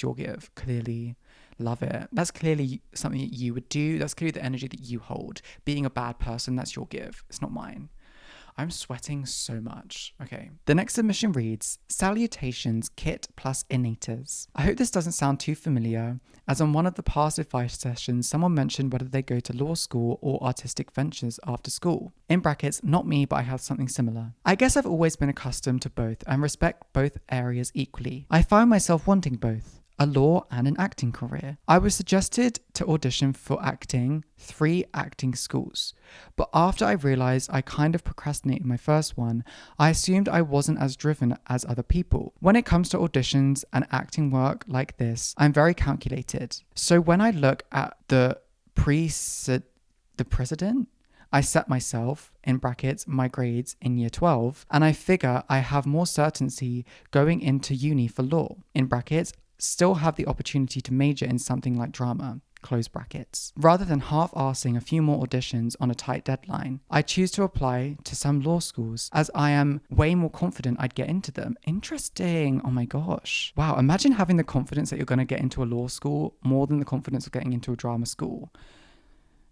your give. Clearly love it. That's clearly something that you would do. That's clearly the energy that you hold. Being a bad person, that's your give. It's not mine. I'm sweating so much. Okay. The next submission reads, Salutations, Kit plus Innators. I hope this doesn't sound too familiar, as on one of the past advice sessions, someone mentioned whether they go to law school or artistic ventures after school. In brackets, not me, but I have something similar. I guess I've always been accustomed to both and respect both areas equally. I find myself wanting both. A law and an acting career. I was suggested to audition for acting, 3 acting schools, but after I realised I kind of procrastinated my first one, I assumed I wasn't as driven as other people. When it comes to auditions and acting work like this, I'm very calculated. So when I look at the precedent, I set myself, in brackets, my grades in year 12, and I figure I have more certainty going into uni for law, in brackets, still have the opportunity to major in something like drama, close brackets. Rather than half-arsing a few more auditions on a tight deadline, I choose to apply to some law schools as I am way more confident I'd get into them. Interesting. Oh my gosh. Wow, imagine having the confidence that you're going to get into a law school more than the confidence of getting into a drama school.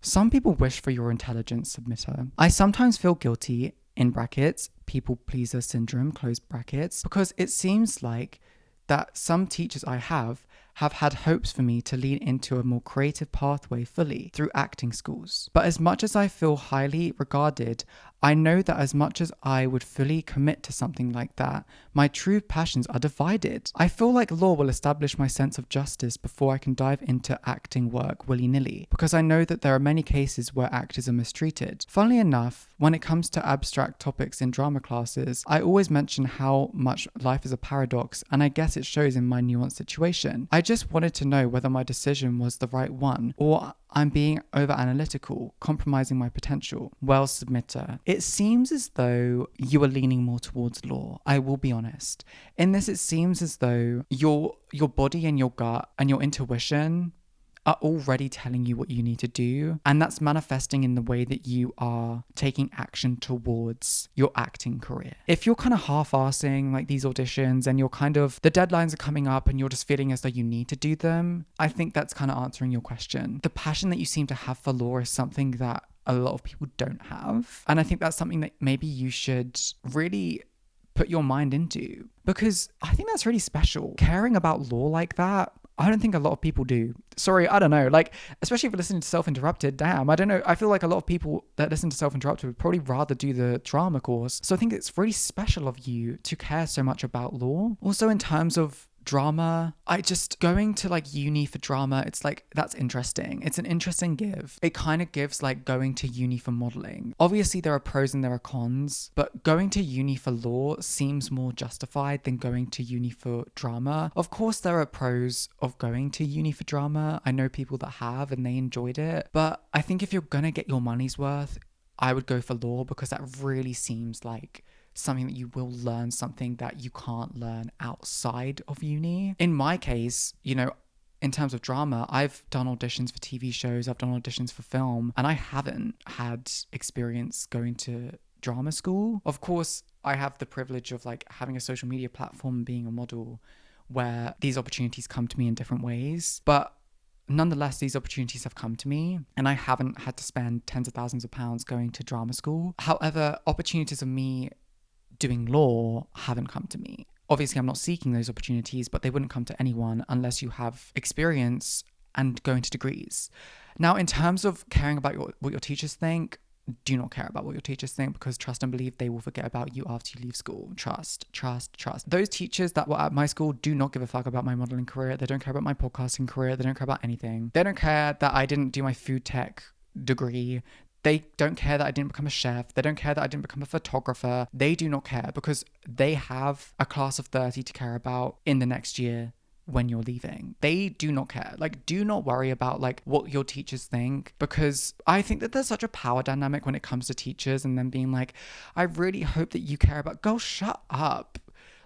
Some people wish for your intelligence, submitter. I sometimes feel guilty, in brackets, people pleaser syndrome, close brackets, because it seems like that some teachers I have had hopes for me to lean into a more creative pathway fully through acting schools. But as much as I feel highly regarded, I know that as much as I would fully commit to something like that, my true passions are divided. I feel like law will establish my sense of justice before I can dive into acting work willy-nilly, because I know that there are many cases where actors are mistreated. Funnily enough, when it comes to abstract topics in drama classes, I always mention how much life is a paradox, and I guess it shows in my nuanced situation. I just wanted to know whether my decision was the right one, or I'm being over-analytical, compromising my potential. Well, submitter, it seems as though you are leaning more towards law. I will be honest. In this, it seems as though your body and your gut and your intuition are already telling you what you need to do. And that's manifesting in the way that you are taking action towards your acting career. If you're kind of half-assing like these auditions and you're kind of, the deadlines are coming up and you're just feeling as though you need to do them, I think that's kind of answering your question. The passion that you seem to have for law is something that a lot of people don't have. And I think that's something that maybe you should really put your mind into, because I think that's really special. Caring about law like that, I don't think a lot of people do. Sorry, I don't know. Like, especially if you're listening to Self-Interrupted, damn, I don't know. I feel like a lot of people that listen to Self-Interrupted would probably rather do the drama course. So I think it's really special of you to care so much about law. Also, in terms of drama, I just going to like uni for drama, it's like, that's interesting. It's an interesting give. It kind of gives like going to uni for modeling. Obviously there are pros and there are cons, but going to uni for law seems more justified than going to uni for drama. Of course there are pros of going to uni for drama. I know people that have and they enjoyed it, but I think if you're gonna get your money's worth, I would go for law, because that really seems like something that you will learn, something that you can't learn outside of uni. In my case, you know, in terms of drama, I've done auditions for TV shows, I've done auditions for film, and I haven't had experience going to drama school. Of course, I have the privilege of like having a social media platform and being a model where these opportunities come to me in different ways, but nonetheless, these opportunities have come to me and I haven't had to spend tens of thousands of pounds going to drama school. However, opportunities of me doing law haven't come to me. Obviously, I'm not seeking those opportunities, but they wouldn't come to anyone unless you have experience and go into degrees. Now, in terms of caring about what your teachers think, do not care about what your teachers think, because trust and believe they will forget about you after you leave school. Trust. Those teachers that were at my school do not give a fuck about my modeling career. They don't care about my podcasting career. They don't care about anything. They don't care that I didn't do my food tech degree. They don't care that I didn't become a chef. They don't care that I didn't become a photographer. They do not care, because they have a class of 30 to care about in the next year when you're leaving. They do not care. Like, do not worry about like what your teachers think, because I think that there's such a power dynamic when it comes to teachers and them being like, I really hope that you care about, girl, shut up.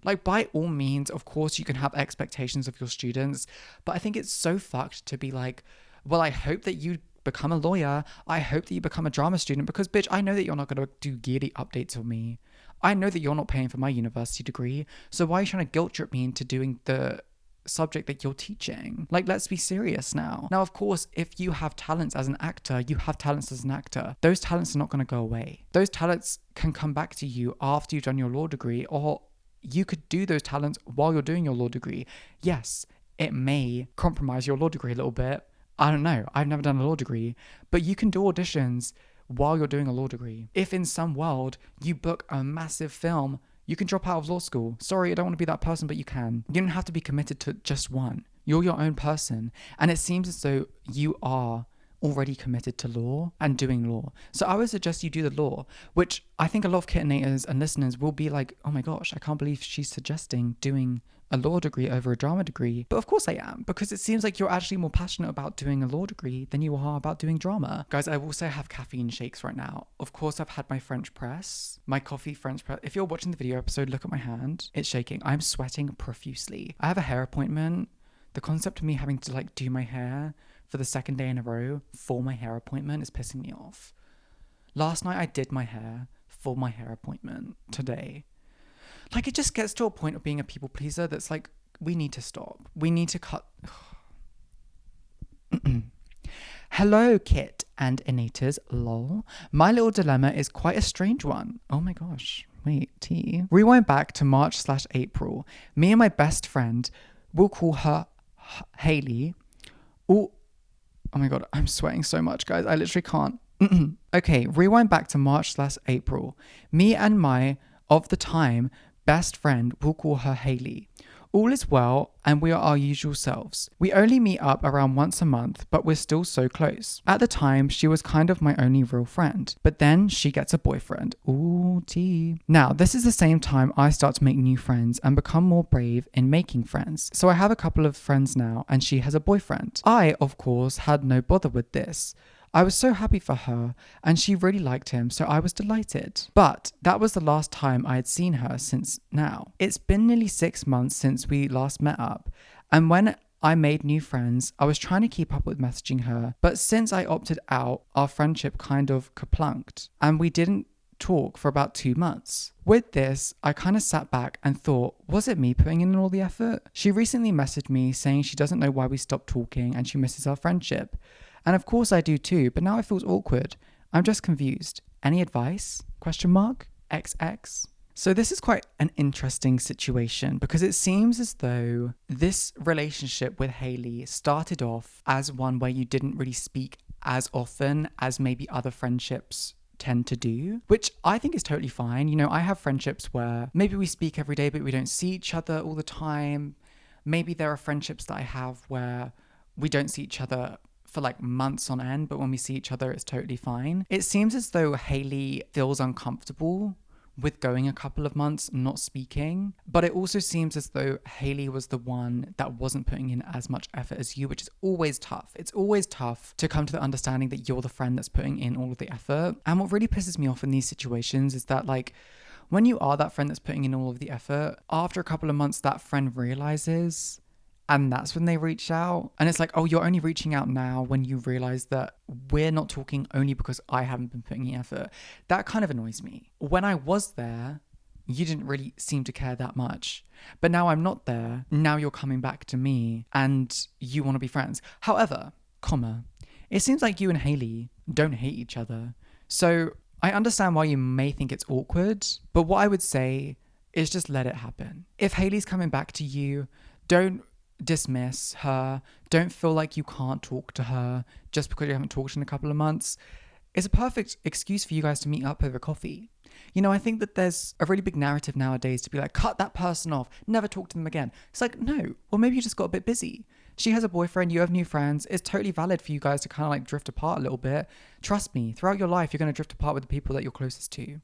Like, by all means, of course, you can have expectations of your students, but I think it's so fucked to be like, well, I hope that you become a lawyer. I hope that you become a drama student, because bitch, I know that you're not going to do yearly updates on me. I know that you're not paying for my university degree. So why are you trying to guilt trip me into doing the subject that you're teaching? Like, let's be serious now. Now, of course, if you have talents as an actor, you have talents as an actor. Those talents are not going to go away. Those talents can come back to you after you've done your law degree, or you could do those talents while you're doing your law degree. Yes, it may compromise your law degree a little bit. I don't know. I've never done a law degree, but you can do auditions while you're doing a law degree. If in some world you book a massive film, you can drop out of law school. Sorry, I don't want to be that person, but you can. You don't have to be committed to just one. You're your own person. And it seems as though you are already committed to law and doing law. So I would suggest you do the law, which I think a lot of Kitanators and listeners will be like, oh my gosh, I can't believe she's suggesting doing a law degree over a drama degree. But of course I am, because it seems like you're actually more passionate about doing a law degree than you are about doing drama. Guys, I also have caffeine shakes right now. Of course, I've had my French press, my coffee French press. If you're watching the video episode, look at my hand. It's shaking. I'm sweating profusely. I have a hair appointment. The concept of me having to like do my hair for the second day in a row for my hair appointment is pissing me off. Last night I did my hair for my hair appointment. Today, like, it just gets to a point of being a people pleaser that's like, we need to stop. We need to cut. Hello, Kit and Innators, lol. My little dilemma is quite a strange one. Oh my gosh. Wait, T. Rewind back to March/April. Me and my best friend, we'll call her Haley. Oh my God, I'm sweating so much, guys. I literally can't. Okay, rewind back to March/April. Me and my, of the time, best friend, we'll call her Haley. All is well, and we are our usual selves. We only meet up around once a month, but we're still so close. At the time, she was kind of my only real friend, but then she gets a boyfriend. Ooh, tea. Now, this is the same time I start to make new friends and become more brave in making friends. So I have a couple of friends now, and she has a boyfriend. I, of course, had no bother with this. I was so happy for her, and she really liked him, so I was delighted. But that was the last time I had seen her since now. It's been nearly 6 months since we last met up, and when I made new friends. I was trying to keep up with messaging her, but since I opted out, our friendship kind of kaplunked and we didn't talk for about 2 months. With this, I kind of sat back and thought, was it me putting in all the effort? She recently messaged me saying she doesn't know why we stopped talking and she misses our friendship. And of course I do too, but now it feels awkward. I'm just confused. Any advice? Question mark? XX. So this is quite an interesting situation because it seems as though this relationship with Hayley started off as one where you didn't really speak as often as maybe other friendships tend to do, which I think is totally fine. You know, I have friendships where maybe we speak every day, but we don't see each other all the time. Maybe there are friendships that I have where we don't see each other for like months on end, but when we see each other, it's totally fine. It seems as though Hayley feels uncomfortable with going a couple of months not speaking, but it also seems as though Hayley was the one that wasn't putting in as much effort as you, which is always tough. It's always tough to come to the understanding that you're the friend that's putting in all of the effort. And what really pisses me off in these situations is that, like, when you are that friend that's putting in all of the effort, after a couple of months that friend realizes, and that's when they reach out. And it's like, oh, you're only reaching out now when you realize that we're not talking only because I haven't been putting in effort. That kind of annoys me. When I was there, you didn't really seem to care that much. But now I'm not there. Now you're coming back to me and you want to be friends. However, it seems like you and Hayley don't hate each other. So I understand why you may think it's awkward, but what I would say is just let it happen. If Hayley's coming back to you, don't dismiss her. Don't feel like you can't talk to her just because you haven't talked in a couple of months. It's a perfect excuse for you guys to meet up over coffee. You know, I think that there's a really big narrative nowadays to be like, cut that person off, never talk to them again. It's like, no, well, maybe you just got a bit busy. She has a boyfriend, you have new friends. It's totally valid for you guys to kind of like drift apart a little bit. Trust me, throughout your life, you're going to drift apart with the people that you're closest to.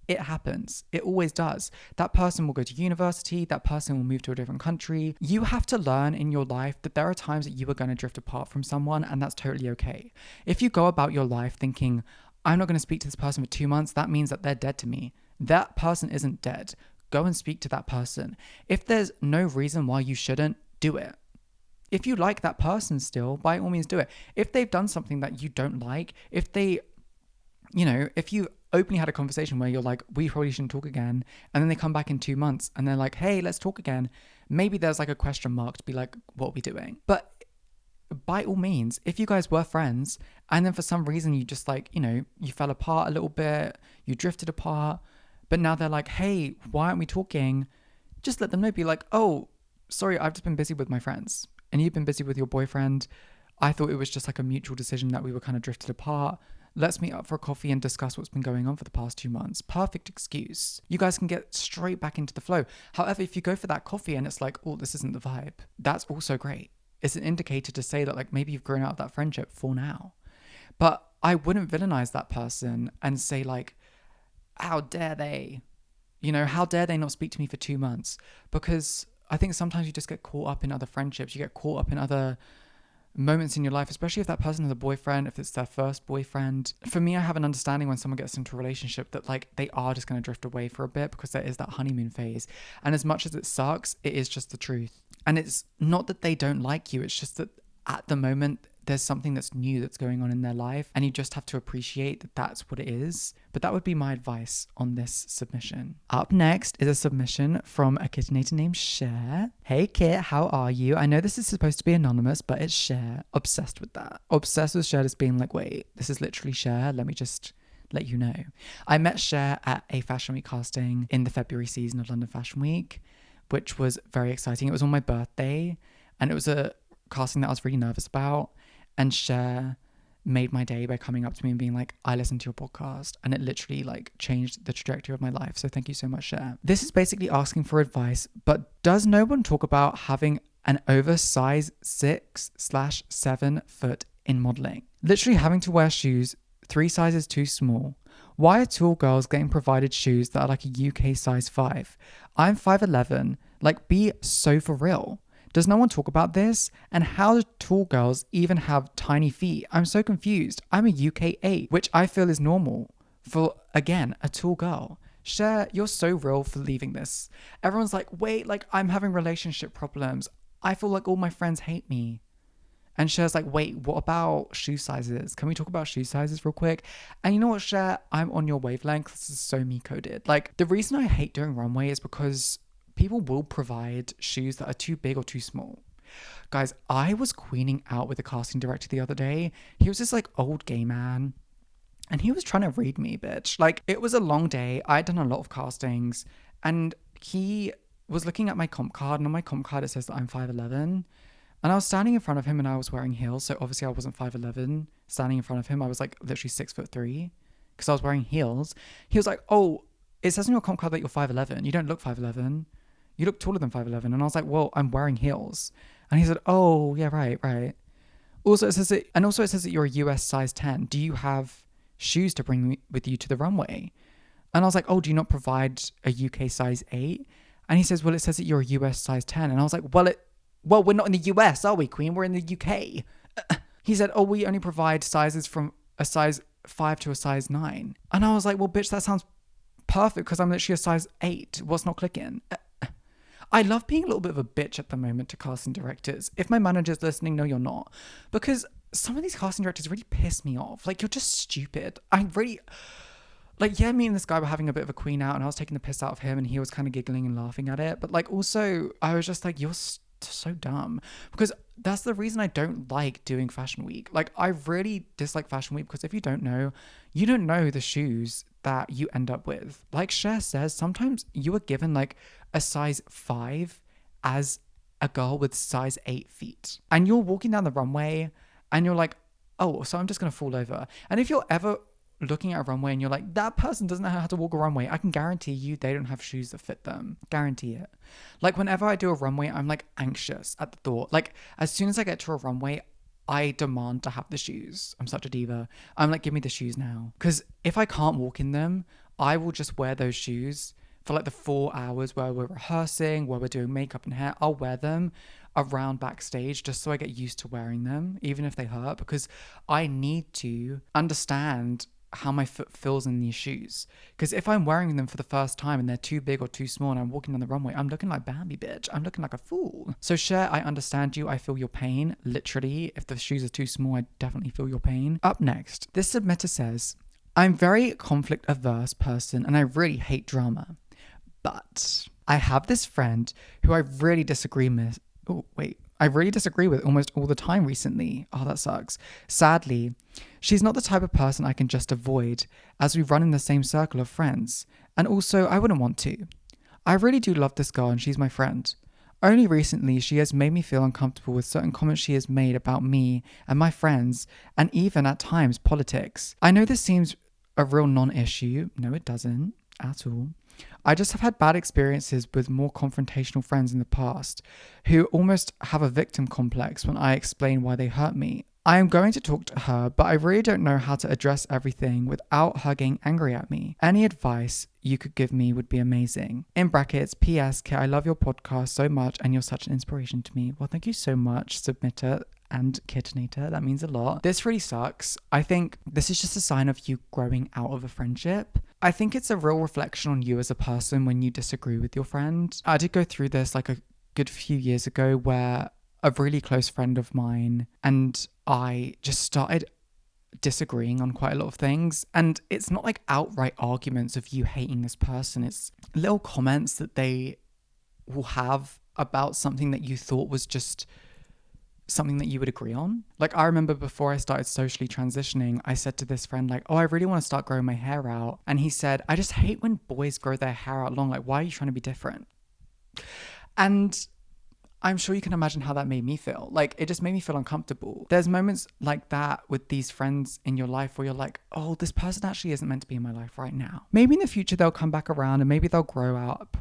It happens. It always does. That person will go to university. That person will move to a different country. You have to learn in your life that there are times that you are going to drift apart from someone, and that's totally okay. If you go about your life thinking, I'm not going to speak to this person for 2 months, that means that they're dead to me. That person isn't dead. Go and speak to that person. If there's no reason why you shouldn't, do it. If you like that person still, by all means do it. If they've done something that you don't like, if you openly had a conversation where you're like, we probably shouldn't talk again, and then they come back in 2 months and they're like, hey, let's talk again, maybe there's like a question mark to be like, what are we doing? But by all means, if you guys were friends and then for some reason you just like, you fell apart a little bit, you drifted apart, but now they're like, hey, why aren't we talking? Just let them know. Be like, oh, sorry, I've just been busy with my friends and you've been busy with your boyfriend. I thought it was just like a mutual decision that we were kind of drifted apart. Let's meet up for a coffee and discuss what's been going on for the past 2 months. Perfect excuse. You guys can get straight back into the flow. However, if you go for that coffee and it's like, oh, this isn't the vibe, that's also great. It's an indicator to say that like maybe you've grown out of that friendship for now. But I wouldn't villainize that person and say like, how dare they? How dare they not speak to me for 2 months? Because I think sometimes you just get caught up in other friendships. You get caught up in other moments in your life, especially if that person has a boyfriend, if it's their first boyfriend. For me, I have an understanding when someone gets into a relationship that like they are just going to drift away for a bit because there is that honeymoon phase. And as much as it sucks, it is just the truth. And it's not that they don't like you, it's just that at the moment there's something that's new that's going on in their life and you just have to appreciate that that's what it is. But that would be my advice on this submission. Up next is a submission from a kittenator named Cher. Hey Kit, how are you? I know this is supposed to be anonymous, but it's Cher. Obsessed with that. Obsessed with Cher just being like, wait, this is literally Cher. Let me just let you know. I met Cher at a Fashion Week casting in the February season of London Fashion Week, which was very exciting. It was on my birthday and it was a casting that I was really nervous about. And Cher made my day by coming up to me and being like, I listened to your podcast, and it literally like changed the trajectory of my life. So thank you so much, Cher. This is basically asking for advice, but does no one talk about having an oversized 6/7 foot in modeling? Literally having to wear shoes 3 sizes too small. Why are tall girls getting provided shoes that are like a UK size 5? I'm 5'11", like be so for real. Does no one talk about this? And how do tall girls even have tiny feet? I'm so confused. I'm a UK 8, which I feel is normal for, again, a tall girl. Cher, you're so real for leaving this. Everyone's like, wait, like I'm having relationship problems. I feel like all my friends hate me. And Cher's like, wait, what about shoe sizes? Can we talk about shoe sizes real quick? And you know what, Cher? I'm on your wavelength. This is so me coded. Like, the reason I hate doing runway is because people will provide shoes that are too big or too small. Guys, I was queening out with the casting director the other day. He was this like old gay man. And he was trying to read me, bitch. Like, it was a long day. I'd done a lot of castings. And he was looking at my comp card. And on my comp card, it says that I'm 5'11". And I was standing in front of him and I was wearing heels. So obviously I wasn't 5'11". Standing in front of him, I was like literally 6'3" because I was wearing heels. He was like, oh, it says on your comp card that you're 5'11". You don't look 5'11". You look taller than 5'11". And I was like, well, I'm wearing heels. And he said, oh, yeah, right. Also, it says that you're a US size 10. Do you have shoes to bring with you to the runway? And I was like, oh, do you not provide a UK size 8? And he says, well, it says that you're a US size 10. And I was like, well, we're not in the US, are we, Queen? We're in the UK. He said, oh, we only provide sizes from a size 5 to a size 9. And I was like, well, bitch, that sounds perfect because I'm literally a size 8. What's not clicking? I love being a little bit of a bitch at the moment to casting directors. If my manager's listening, no, you're not. Because some of these casting directors really piss me off. Like, you're just stupid. Like, yeah, me and this guy were having a bit of a queen out and I was taking the piss out of him and he was kind of giggling and laughing at it. But like, also, I was just like, you're so dumb. Because that's the reason I don't like doing Fashion Week. Like, I really dislike Fashion Week because if you don't know the shoes that you end up with. Like Cher says, sometimes you are given like a size 5 as a girl with size 8 feet. And you're walking down the runway and you're like, oh, so I'm just going to fall over. And if you're ever looking at a runway and you're like, that person doesn't know how to walk a runway, I can guarantee you they don't have shoes that fit them. Guarantee it. Like, whenever I do a runway, I'm like anxious at the thought. Like, as soon as I get to a runway, I demand to have the shoes. I'm such a diva. I'm like, give me the shoes now. Because if I can't walk in them, I will just wear those shoes for like the 4 hours where we're rehearsing, where we're doing makeup and hair. I'll wear them around backstage just so I get used to wearing them, even if they hurt, because I need to understand how my foot feels in these shoes. Because if I'm wearing them for the first time and they're too big or too small and I'm walking on the runway, I'm looking like Bambi, bitch. I'm looking like a fool. So Cher, I understand you. I feel your pain. Literally, if the shoes are too small, I definitely feel your pain. Up next, this submitter says, I'm very conflict averse person and I really hate drama. But I have this friend who I really disagree with. I really disagree with almost all the time recently. Oh, that sucks. Sadly, she's not the type of person I can just avoid, as we run in the same circle of friends. And also, I wouldn't want to. I really do love this girl and she's my friend. Only recently, she has made me feel uncomfortable with certain comments she has made about me and my friends, and even at times politics. I know this seems a real non-issue. No, it doesn't at all. I just have had bad experiences with more confrontational friends in the past who almost have a victim complex when I explain why they hurt me. I am going to talk to her, but I really don't know how to address everything without her getting angry at me. Any advice you could give me would be amazing. In brackets, P.S. Kit, I love your podcast so much and you're such an inspiration to me. Well, thank you so much, Submitter and Kittinator. That means a lot. This really sucks. I think this is just a sign of you growing out of a friendship. I think it's a real reflection on you as a person when you disagree with your friend. I did go through this like a good few years ago where a really close friend of mine and I just started disagreeing on quite a lot of things. And it's not like outright arguments of you hating this person. It's little comments that they will have about something that you thought was just something that you would agree on. Like, I remember before I started socially transitioning, I said to this friend, like, oh, I really want to start growing my hair out. And he said, I just hate when boys grow their hair out long. Like, why are you trying to be different? And I'm sure you can imagine how that made me feel. Like, it just made me feel uncomfortable. There's moments like that with these friends in your life where you're like, oh, this person actually isn't meant to be in my life right now. Maybe in the future they'll come back around and maybe they'll grow up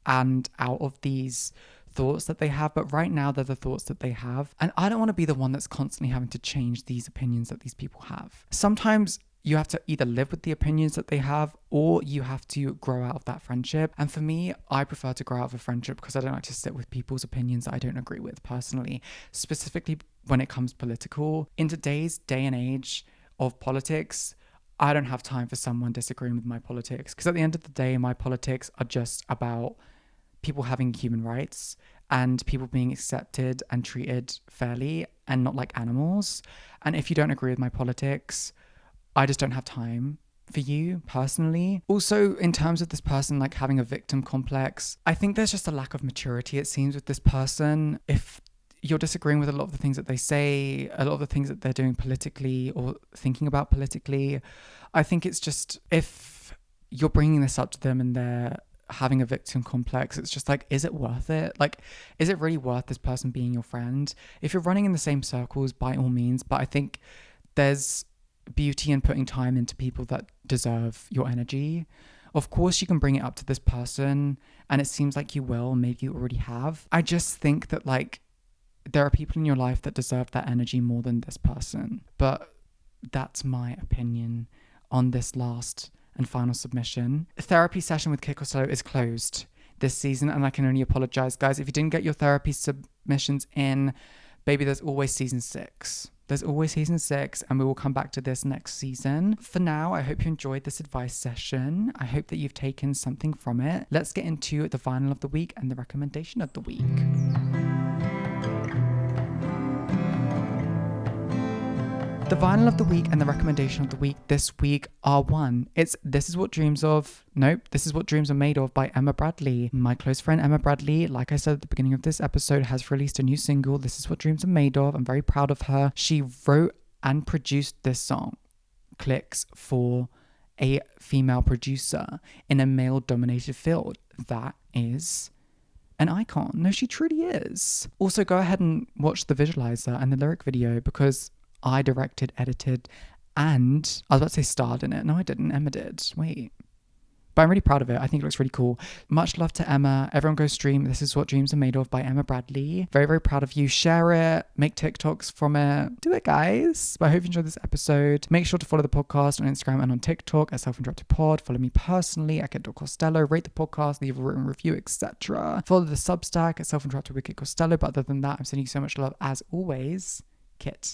and out of these thoughts that they have, but right now they're the thoughts that they have. And I don't want to be the one that's constantly having to change these opinions that these people have. Sometimes you have to either live with the opinions that they have or you have to grow out of that friendship. And for me, I prefer to grow out of a friendship because I don't like to sit with people's opinions that I don't agree with personally, specifically when it comes political. In today's day and age of politics, I don't have time for someone disagreeing with my politics because at the end of the day, my politics are just about people having human rights and people being accepted and treated fairly and not like animals. And if you don't agree with my politics, I just don't have time for you personally. Also, in terms of this person like having a victim complex, I think there's just a lack of maturity, it seems, with this person. If you're disagreeing with a lot of the things that they say, a lot of the things that they're doing politically or thinking about politically, I think it's just, if you're bringing this up to them and they're having a victim complex, it's just like, is it worth it? Like, is it really worth this person being your friend? If you're running in the same circles, by all means, but I think there's beauty in putting time into people that deserve your energy. Of course, you can bring it up to this person, and it seems like you will, maybe you already have. I just think that like there are people in your life that deserve that energy more than this person. But that's my opinion on this last and final submission. A therapy session with Kit Costello is closed this season, and I can only apologize, guys. If you didn't get your therapy submissions in, baby, there's always season 6. There's always season 6, and we will come back to this next season. For now, I hope you enjoyed this advice session. I hope that you've taken something from it. Let's get into the vinyl of the week and the recommendation of the week. The vinyl of the week and the recommendation of the week this week are one. It's This Is What Dreams Are Made Of by Emma Bradley. My close friend Emma Bradley, like I said at the beginning of this episode, has released a new single, This Is What Dreams Are Made Of. I'm very proud of her. She wrote and produced this song, clicks, for a female producer in a male-dominated field. That is an icon. No, she truly is. Also, go ahead and watch the visualizer and the lyric video, because I directed, edited, and I was about to say starred in it. No, I didn't. Emma did. Wait. But I'm really proud of it. I think it looks really cool. Much love to Emma. Everyone go stream This Is What Dreams Are Made Of by Emma Bradley. Very, very proud of you. Share it. Make TikToks from it. Do it, guys. But I hope you enjoyed this episode. Make sure to follow the podcast on Instagram and on TikTok at selfinterruptedpod. Follow me personally at Kit Costello. Rate the podcast, leave a written review, etc. Follow the Substack at selfinterrupted with Kit Costello. But other than that, I'm sending you so much love as always. Kit.